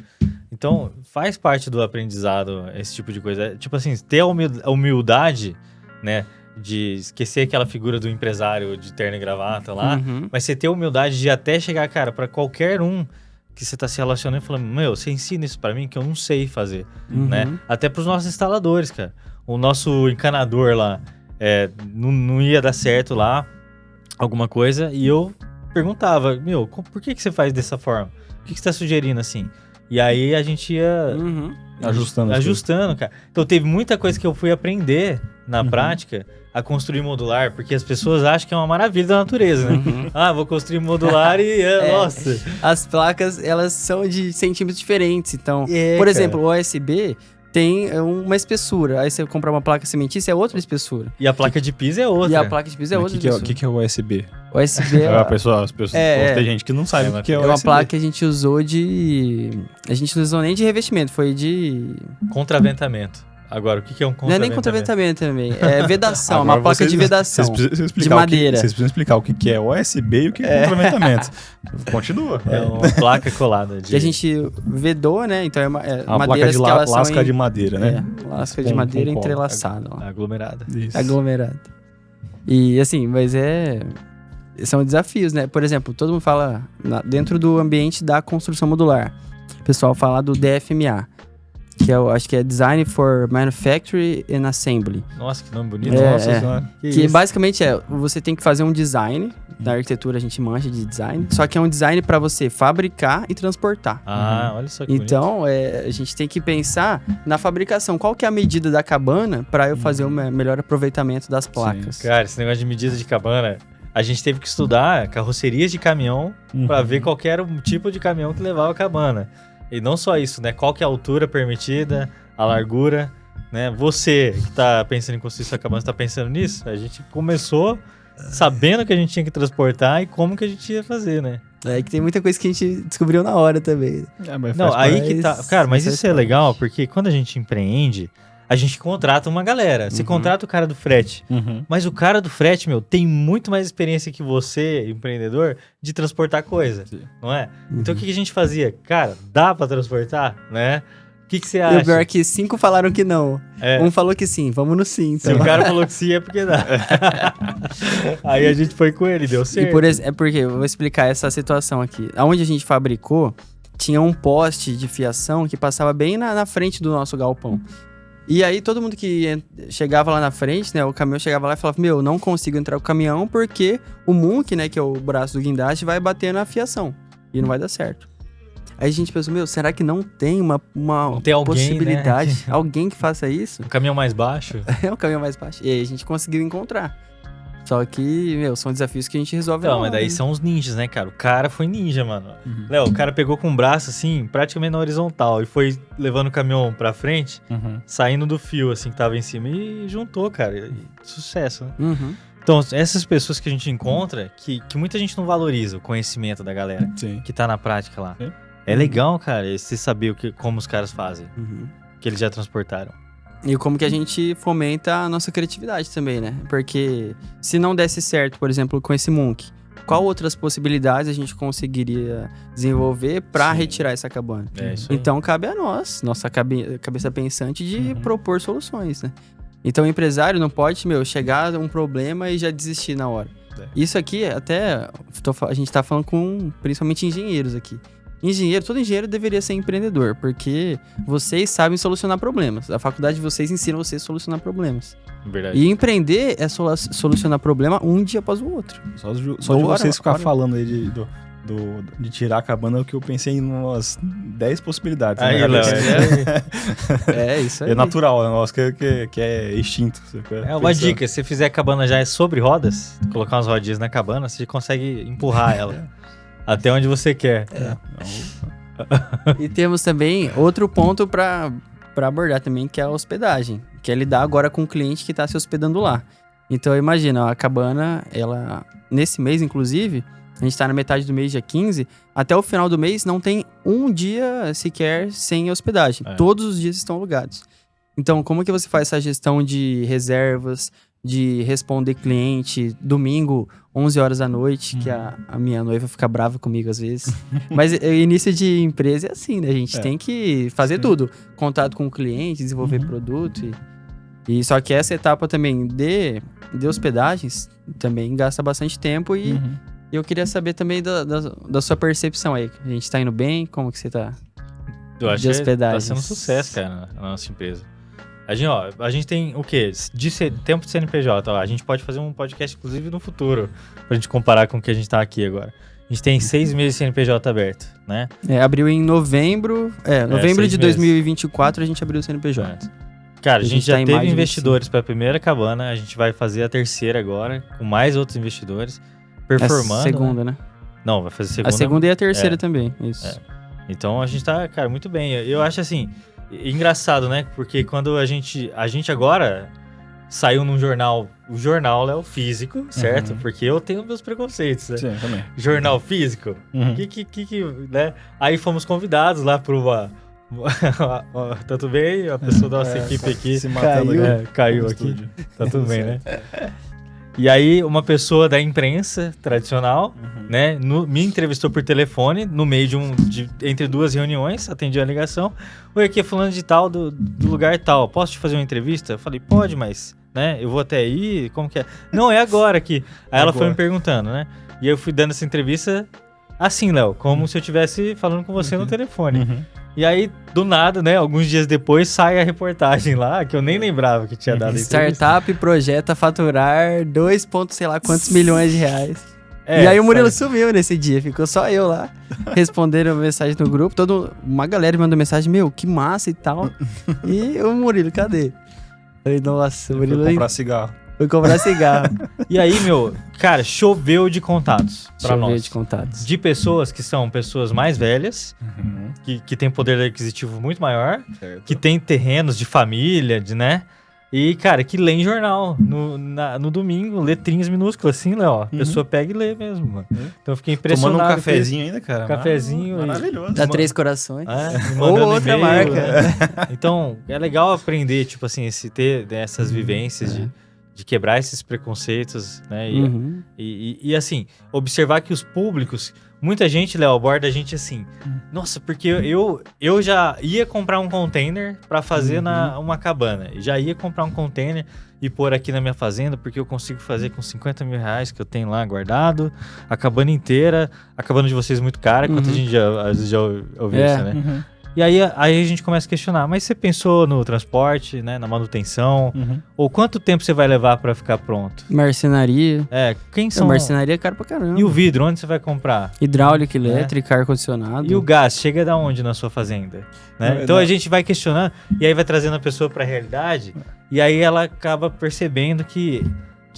Então, faz parte do aprendizado esse tipo de coisa. Tipo assim, ter a humildade, né? De esquecer aquela figura do empresário de terno e gravata lá, mas você ter a humildade de até chegar, cara, para qualquer um que você tá se relacionando e falando, você ensina isso para mim que eu não sei fazer, né? Até pros nossos instaladores, cara. O nosso encanador lá não ia dar certo lá. alguma coisa e eu perguntava, por que você faz dessa forma? O que você tá sugerindo assim? E aí a gente ia ajustando, cara. Então teve muita coisa que eu fui aprender na prática a construir modular, porque as pessoas acham que é uma maravilha da natureza, né? Vou construir modular e... Nossa! As placas, elas são de centímetros diferentes. Então, por exemplo, o OSB tem uma espessura. Aí você comprar uma placa cimentícia, é outra espessura. E a placa de piso é outra. O que é o USB? O USB as pessoas tem gente que não sabe o que é o USB. É uma placa que a gente usou a gente não usou nem de revestimento, foi de... Contraventamento. Agora, o que é um contraventamento? Não é nem contraventamento também, é vedação, uma placa de vedação, de madeira. Vocês precisam explicar o que é USB e o que é contraventamento. Continua. É uma placa colada. Que a gente vedou, né? Então é uma placa de lasca de madeira, né? Lasca de madeira entrelaçada. Aglomerada. Isso. Aglomerada. E assim, mas são desafios, né? Por exemplo, todo mundo fala dentro do ambiente da construção modular. O pessoal fala do DFMA. Que acho que é Design for Manufacturing and Assembly. Nossa, que nome bonito. Nossa senhora. Que basicamente você tem que fazer um design. Na arquitetura a gente mancha de design. Só que é um design para você fabricar e transportar. Olha só que então, a gente tem que pensar na fabricação. Qual que é a medida da cabana para eu fazer o melhor aproveitamento das placas? Sim. Cara, esse negócio de medida de cabana... A gente teve que estudar carrocerias de caminhão para ver qual que era o tipo de caminhão que levava a cabana. E não só isso, né? Qual que é a altura permitida, a largura, né? Você que tá pensando em construir sua cabana, você tá pensando nisso? A gente começou sabendo que a gente tinha que transportar e como que a gente ia fazer, né? É que tem muita coisa que a gente descobriu na hora também. Que tá... Cara, mas isso é legal, porque quando a gente empreende, a gente contrata uma galera. Você contrata o cara do frete. Mas o cara do frete, tem muito mais experiência que você, empreendedor, de transportar coisa. Sim. Não é? Então o que a gente fazia? Cara, dá pra transportar, né? O que você acha? E o pior é que 5 falaram que não. Um falou que sim, vamos no sim. Então. Se o cara falou que sim, é porque dá. Aí a gente foi com ele, deu certo. É porque, eu vou explicar essa situação aqui. Onde a gente fabricou, tinha um poste de fiação que passava bem na frente do nosso galpão. E aí todo mundo que chegava lá na frente, né, o caminhão chegava lá e falava, não consigo entrar com o caminhão porque o Munk, né, que é o braço do guindaste, vai bater na fiação e não vai dar certo. Aí a gente pensou, será que não tem uma tem alguém, possibilidade, né? Alguém que faça isso? Um caminhão mais baixo? Um caminhão mais baixo. E aí a gente conseguiu encontrar. Só que, são desafios que a gente resolve. Não, mas daí são os ninjas, né, cara? O cara foi ninja, mano. Léo, o cara pegou com o braço, assim, praticamente na horizontal e foi levando o caminhão pra frente, saindo do fio, assim, que tava em cima e juntou, cara. E sucesso, né? Então, essas pessoas que a gente encontra, que muita gente não valoriza o conhecimento da galera que tá na prática lá. Sim. É legal, cara, você saber como os caras fazem, que eles já transportaram. E como que a gente fomenta a nossa criatividade também, né? Porque se não desse certo, por exemplo, com esse Munk, qual outras possibilidades a gente conseguiria desenvolver para retirar essa cabana? Isso aí. Então cabe a nós, nossa cabeça pensante, de propor soluções, né? Então o empresário não pode, chegar a um problema e já desistir na hora. Isso aqui, até a gente tá falando com principalmente engenheiros aqui. Todo engenheiro deveria ser empreendedor, porque vocês sabem solucionar problemas. A faculdade de vocês ensina vocês a solucionar problemas. Verdade. E empreender é solucionar problema um dia após o outro. Só de vocês ficar falando aí de tirar a cabana, o que eu pensei em umas 10 possibilidades. Aí, Léo. Isso aí. É natural, é um negócio que é extinto. Uma dica, se fizer a cabana já sobre rodas, colocar umas rodinhas na cabana, você consegue empurrar ela. Até onde você quer. E temos também outro ponto para abordar também, que é a hospedagem. Que é lidar agora com o cliente que está se hospedando lá. Então, imagina, a cabana, nesse mês, inclusive, a gente está na metade do mês, dia 15, até o final do mês não tem um dia sequer sem hospedagem. Todos os dias estão alugados. Então, como que você faz essa gestão de reservas, de responder cliente, domingo, 11 horas da noite, que a minha noiva fica brava comigo às vezes. Mas o início de empresa é assim, né? A gente tem que fazer tudo. Contato com o cliente, desenvolver produto. E só que essa etapa também de de também gasta bastante tempo e eu queria saber também da sua percepção aí. A gente tá indo bem? Como que você tá? Eu acho que tá sendo um sucesso, cara, na nossa empresa. A gente tem o quê? Tempo de CNPJ, ó. A gente pode fazer um podcast, inclusive, no futuro, pra gente comparar com o que a gente tá aqui agora. A gente tem 6 meses de CNPJ aberto, né? Abriu em novembro. Novembro de 2024 a gente abriu o CNPJ. Cara, a gente já teve investidores para a primeira cabana, a gente vai fazer a terceira agora, com mais outros investidores, performando. A segunda, né? Não, vai fazer a segunda. A segunda e a terceira também, isso. Então a gente tá, cara, muito bem. Eu acho assim, engraçado, né? Porque quando a gente agora saiu num jornal, o jornal é o físico, certo? Porque eu tenho meus preconceitos, né? Sim, também. Jornal físico, né? Aí fomos convidados lá para uma... Tá tudo bem? A pessoa da nossa equipe aqui se matando caiu aqui. Tá tudo bem, né? E aí, uma pessoa da imprensa tradicional, né, me entrevistou por telefone, no meio entre duas reuniões, atendi a ligação. Oi, aqui é fulano de tal, do lugar tal. Posso te fazer uma entrevista? Eu falei, pode, mas, né, eu vou até aí, como que é? Não, é agora aqui. Aí ela foi me perguntando, né? E eu fui dando essa entrevista assim, Léo, como se eu estivesse falando com você no telefone. E aí, do nada, né, alguns dias depois, sai a reportagem lá, que eu nem lembrava que tinha dado a entrevista. Startup projeta faturar 2 sei lá quantos milhões de reais. E aí o Murilo sumiu nesse dia, ficou só eu lá, respondendo mensagem no grupo, uma galera mandou mensagem, meu, que massa e tal. E o Murilo, cadê? Falei, nossa, o Murilo... Foi comprar cigarro. Foi comprar cigarro. E aí, meu, cara, choveu de contatos pra nós. De contatos. De pessoas que são pessoas mais velhas, que têm poder aquisitivo muito maior, que têm terrenos de família, né? E, cara, que lê em jornal no domingo, letrinhas minúsculas assim, Léo. A pessoa pega e lê mesmo, mano. Então eu fiquei impressionado. Tomando um cafezinho ainda, cara. Cafezinho. Maravilhoso. Da Três Corações. Ou outra marca. Né? Então, é legal aprender, tipo assim, ter essas vivências de quebrar esses preconceitos, né? E assim, observar que os públicos... Muita gente, Léo, aborda a gente assim... Nossa, porque eu já ia comprar um container para fazer uma cabana. Já ia comprar um container e pôr aqui na minha fazenda, porque eu consigo fazer com 50 mil reais que eu tenho lá guardado. A cabana inteira. A cabana de vocês é muito cara, quanto a gente às vezes já ouviu isso, né? E aí a gente começa a questionar, mas você pensou no transporte, né, na manutenção? Ou quanto tempo você vai levar para ficar pronto? Marcenaria. Quem são? Marcenaria é caro pra caramba. E o vidro, onde você vai comprar? Hidráulica, elétrica, ar-condicionado. E o gás, chega da onde na sua fazenda? Né? Então a gente vai questionando, e aí vai trazendo a pessoa para a realidade, e aí ela acaba percebendo que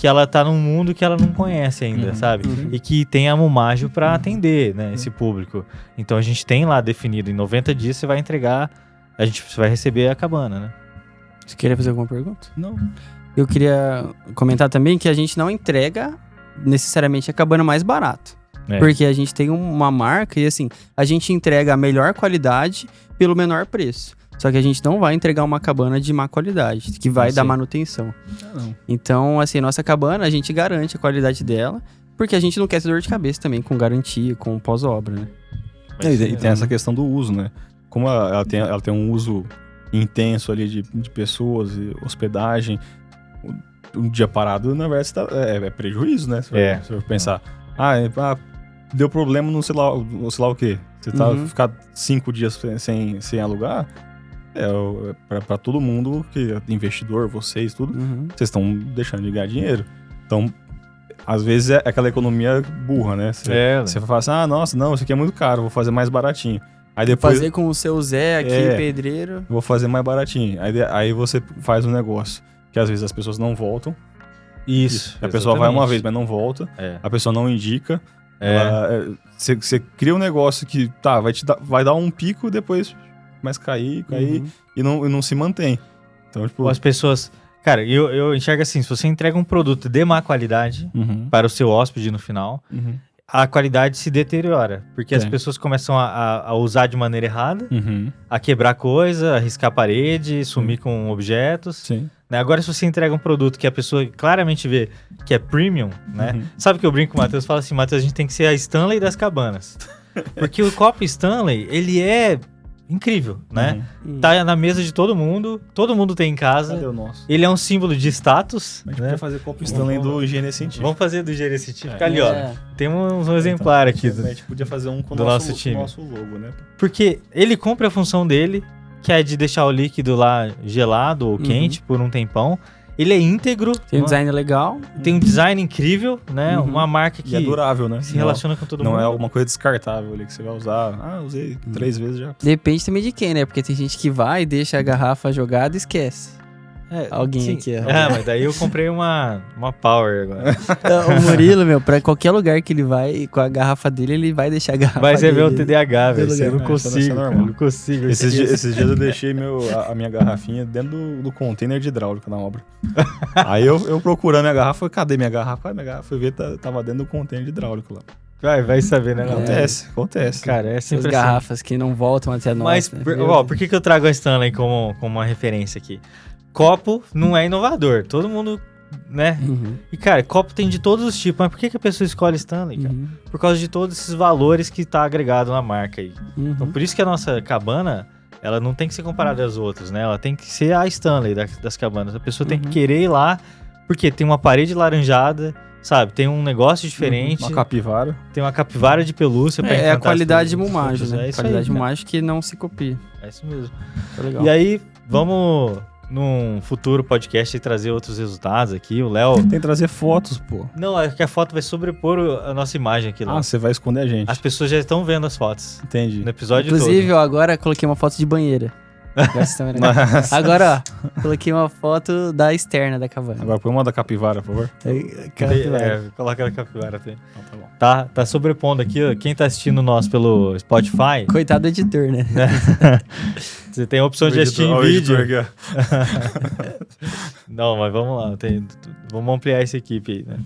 ela tá num mundo que ela não conhece ainda, sabe? E que tem a Mumaggio para atender, né, esse público. Então a gente tem lá definido, em 90 dias você vai entregar, você vai receber a cabana, né? Você queria fazer alguma pergunta? Não. Eu queria comentar também que a gente não entrega necessariamente a cabana mais barata. Porque a gente tem uma marca e assim, a gente entrega a melhor qualidade pelo menor preço. Só que a gente não vai entregar uma cabana de má qualidade, que vai dar manutenção. Então, assim, nossa cabana, a gente garante a qualidade dela, porque a gente não quer ter dor de cabeça também com garantia, com pós-obra, né? E tem essa questão do uso, né? Como ela tem um uso intenso ali de pessoas, e hospedagem, um dia parado, na verdade, é prejuízo, né? Se for pensar. Deu problema no sei lá o quê. Você ficar 5 dias sem alugar... pra todo mundo, que investidor, vocês, tudo, vocês estão deixando de ganhar dinheiro. Então, às vezes é aquela economia burra, né? Você fala assim, nossa, não, isso aqui é muito caro, vou fazer mais baratinho. Aí depois... Fazer com o seu Zé aqui, pedreiro. Vou fazer mais baratinho. Aí você faz um negócio que às vezes as pessoas não voltam. Isso. A pessoa vai uma vez, mas não volta. A pessoa não indica. Você cria um negócio que vai dar um pico, depois... mas cair e não se mantém. Então, tipo... As pessoas... Cara, eu enxergo assim, se você entrega um produto de má qualidade para o seu hóspede no final, a qualidade se deteriora. Porque as pessoas começam a usar de maneira errada, a quebrar coisa, a riscar a parede, sumir com objetos. Né? Agora, se você entrega um produto que a pessoa claramente vê que é premium, né? Sabe que eu brinco com o Matheus? Fala assim, Matheus, a gente tem que ser a Stanley das cabanas. Porque o copo Stanley, ele é... incrível, né? Tá na mesa de todo mundo tem em casa. Cadê o nosso? Ele é um símbolo de status. A gente podia fazer copo Stanley do Engenharia Científica. Vamos fazer do Engenharia Científica ali, ó. Tem um exemplar aqui. A gente podia fazer um com do nosso time. Nosso logo, né? Porque ele cumpre a função dele, que é de deixar o líquido lá gelado ou quente por um tempão. Ele é íntegro. Tem um design legal. Tem um design incrível, né? Uma marca que... E é durável, né? Se relaciona com todo mundo. Não é alguma coisa descartável ali que você vai usar. Usei 3 vezes já. Depende também de quem, né? Porque tem gente que vai e deixa a garrafa jogada e esquece. Alguém aqui, ó. Mas daí eu comprei uma Power agora. O Murilo, meu, pra qualquer lugar que ele vai, com a garrafa dele, ele vai deixar a garrafa Vai ser dele. meu TDAH, velho. Eu não consigo, normal. não consigo. Esses dias eu deixei a minha garrafinha dentro do container de hidráulica na obra. Aí eu procurando minha garrafa, cadê minha garrafa? Minha garrafa, fui ver, tava dentro do container de hidráulico lá. Vai saber, né? Acontece. Cara, é sempre As garrafas que não voltam até nós. Mas, né? por que eu trago a Stanley como uma referência aqui? Copo não é inovador, todo mundo, né? E, cara, copo tem de todos os tipos, mas por que a pessoa escolhe Stanley, cara? Por causa de todos esses valores que tá agregado na marca aí. Então, por isso que a nossa cabana, ela não tem que ser comparada às outras, né? Ela tem que ser a Stanley das cabanas. A pessoa tem que querer ir lá, porque tem uma parede laranjada, sabe? Tem um negócio diferente. Uma capivara. Tem uma capivara de pelúcia. É a qualidade de Mumajo, né? É isso qualidade aí, de Mumajo que não se copia. É isso mesmo. Tá legal. E aí, vamos... num futuro podcast e trazer outros resultados aqui. O Léo... Tem que trazer fotos, pô. Não, é que a foto vai sobrepor a nossa imagem aqui, Léo. Você vai esconder a gente. As pessoas já estão vendo as fotos. Entendi. No episódio Inclusive, todo. eu agora coloquei uma foto de banheira. Agora, ó, coloquei uma foto da externa da cabana. Agora põe uma da capivara, por favor. Coloca a capivara. Tá bom. Tá sobrepondo aqui, ó. Quem tá assistindo nós pelo Spotify... Coitado do editor, né? Você tem a opção de assistir em vídeo. Não, mas vamos lá. Vamos ampliar essa equipe aí, né?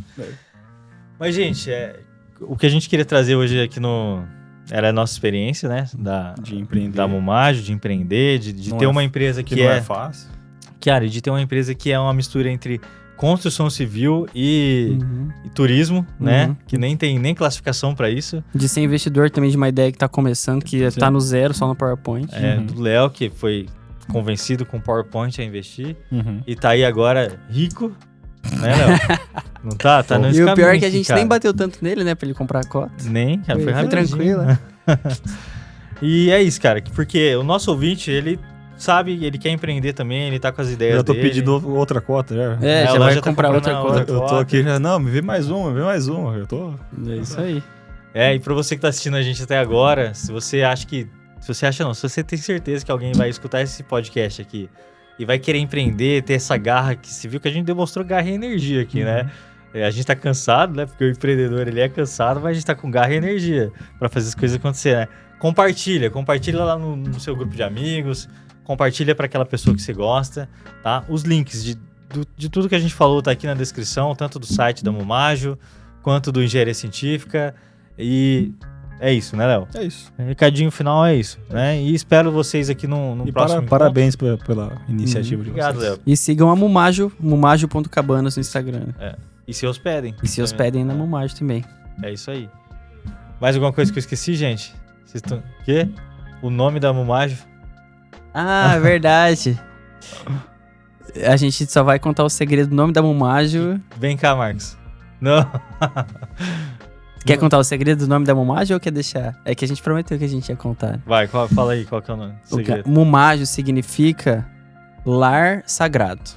Mas, gente, o que a gente queria trazer hoje aqui era a nossa experiência, né? De empreender. Da Mumajo, de empreender, de ter uma empresa que não é fácil. Cara, de ter uma empresa que é uma mistura entre construção civil e turismo, né? Que nem tem nem classificação para isso. De ser investidor também de uma ideia que tá começando, que tá no zero, só no PowerPoint. Do Léo, que foi convencido com o PowerPoint a investir. E tá aí agora rico, né, Léo? Não tá? Tá nesse caminho. E o pior é aqui, que a gente cara. nem bateu tanto nele, né? Pra ele comprar a cota. Nem, cara. Foi tranquilo. E é isso, cara. Porque o nosso ouvinte, ele sabe, ele quer empreender também, ele tá com as ideias dele. Já tô pedindo outra cota, já. Já vai comprar outra cota. Eu tô aqui já, me vê mais uma. Eu tô... É isso aí. E pra você que tá assistindo a gente até agora, se você tem certeza que alguém vai escutar esse podcast aqui e vai querer empreender, ter essa garra, que se viu que a gente demonstrou garra e energia aqui, né? A gente tá cansado, né? Porque o empreendedor, ele é cansado, mas a gente tá com garra e energia pra fazer as coisas acontecer, né? Compartilha lá no seu grupo de amigos, compartilha para aquela pessoa que você gosta, tá? Os links de tudo que a gente falou tá aqui na descrição, tanto do site da Mumajo, quanto do Engenharia Científica. E é isso, né, Léo? É isso. Recadinho final é isso, né? E espero vocês aqui no próximo parabéns pela iniciativa de vocês. Obrigado, Léo. E sigam a Mumajo, mumajo.cabanas no Instagram. E se hospedem. E se hospedem na Mumajo também. É isso aí. Mais alguma coisa que eu esqueci, gente? Quê? O nome da Mumajo? Ah, verdade. A gente só vai contar o segredo do nome da Mumajo. Vem cá, Marcos. Não. Quer contar o segredo do nome da Mumajo ou quer deixar? É que a gente prometeu que a gente ia contar. Vai, fala aí qual que é o nome. Mumajo significa lar sagrado.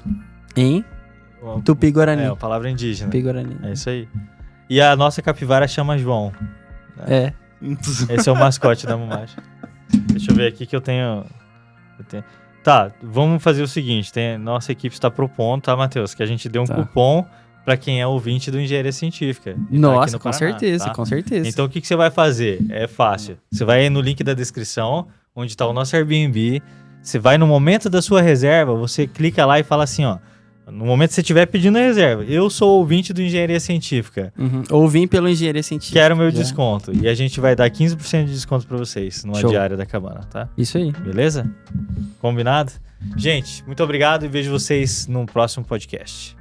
Em Tupi-Guarani. A palavra indígena. Tupi-Guarani. É isso aí. E a nossa capivara chama João. Né? Esse é o mascote da Mumajo. Deixa eu ver aqui que eu tenho... Tá, vamos fazer o seguinte. Nossa equipe está propondo, tá, Matheus? Que a gente dê um cupom para quem é ouvinte do Engenharia Científica. Nossa, com Paraná, certeza, tá? com certeza. Então o que você vai fazer? É fácil. Você vai no link da descrição, onde está o nosso Airbnb. Você vai no momento da sua reserva, você clica lá e fala assim, ó. No momento que você estiver pedindo a reserva, eu sou ouvinte do Engenharia Científica. Ou vim pelo Engenharia Científica. Quero meu desconto. E a gente vai dar 15% de desconto para vocês numa diária da cabana, tá? Isso aí. Beleza? Combinado? Gente, muito obrigado e vejo vocês no próximo podcast.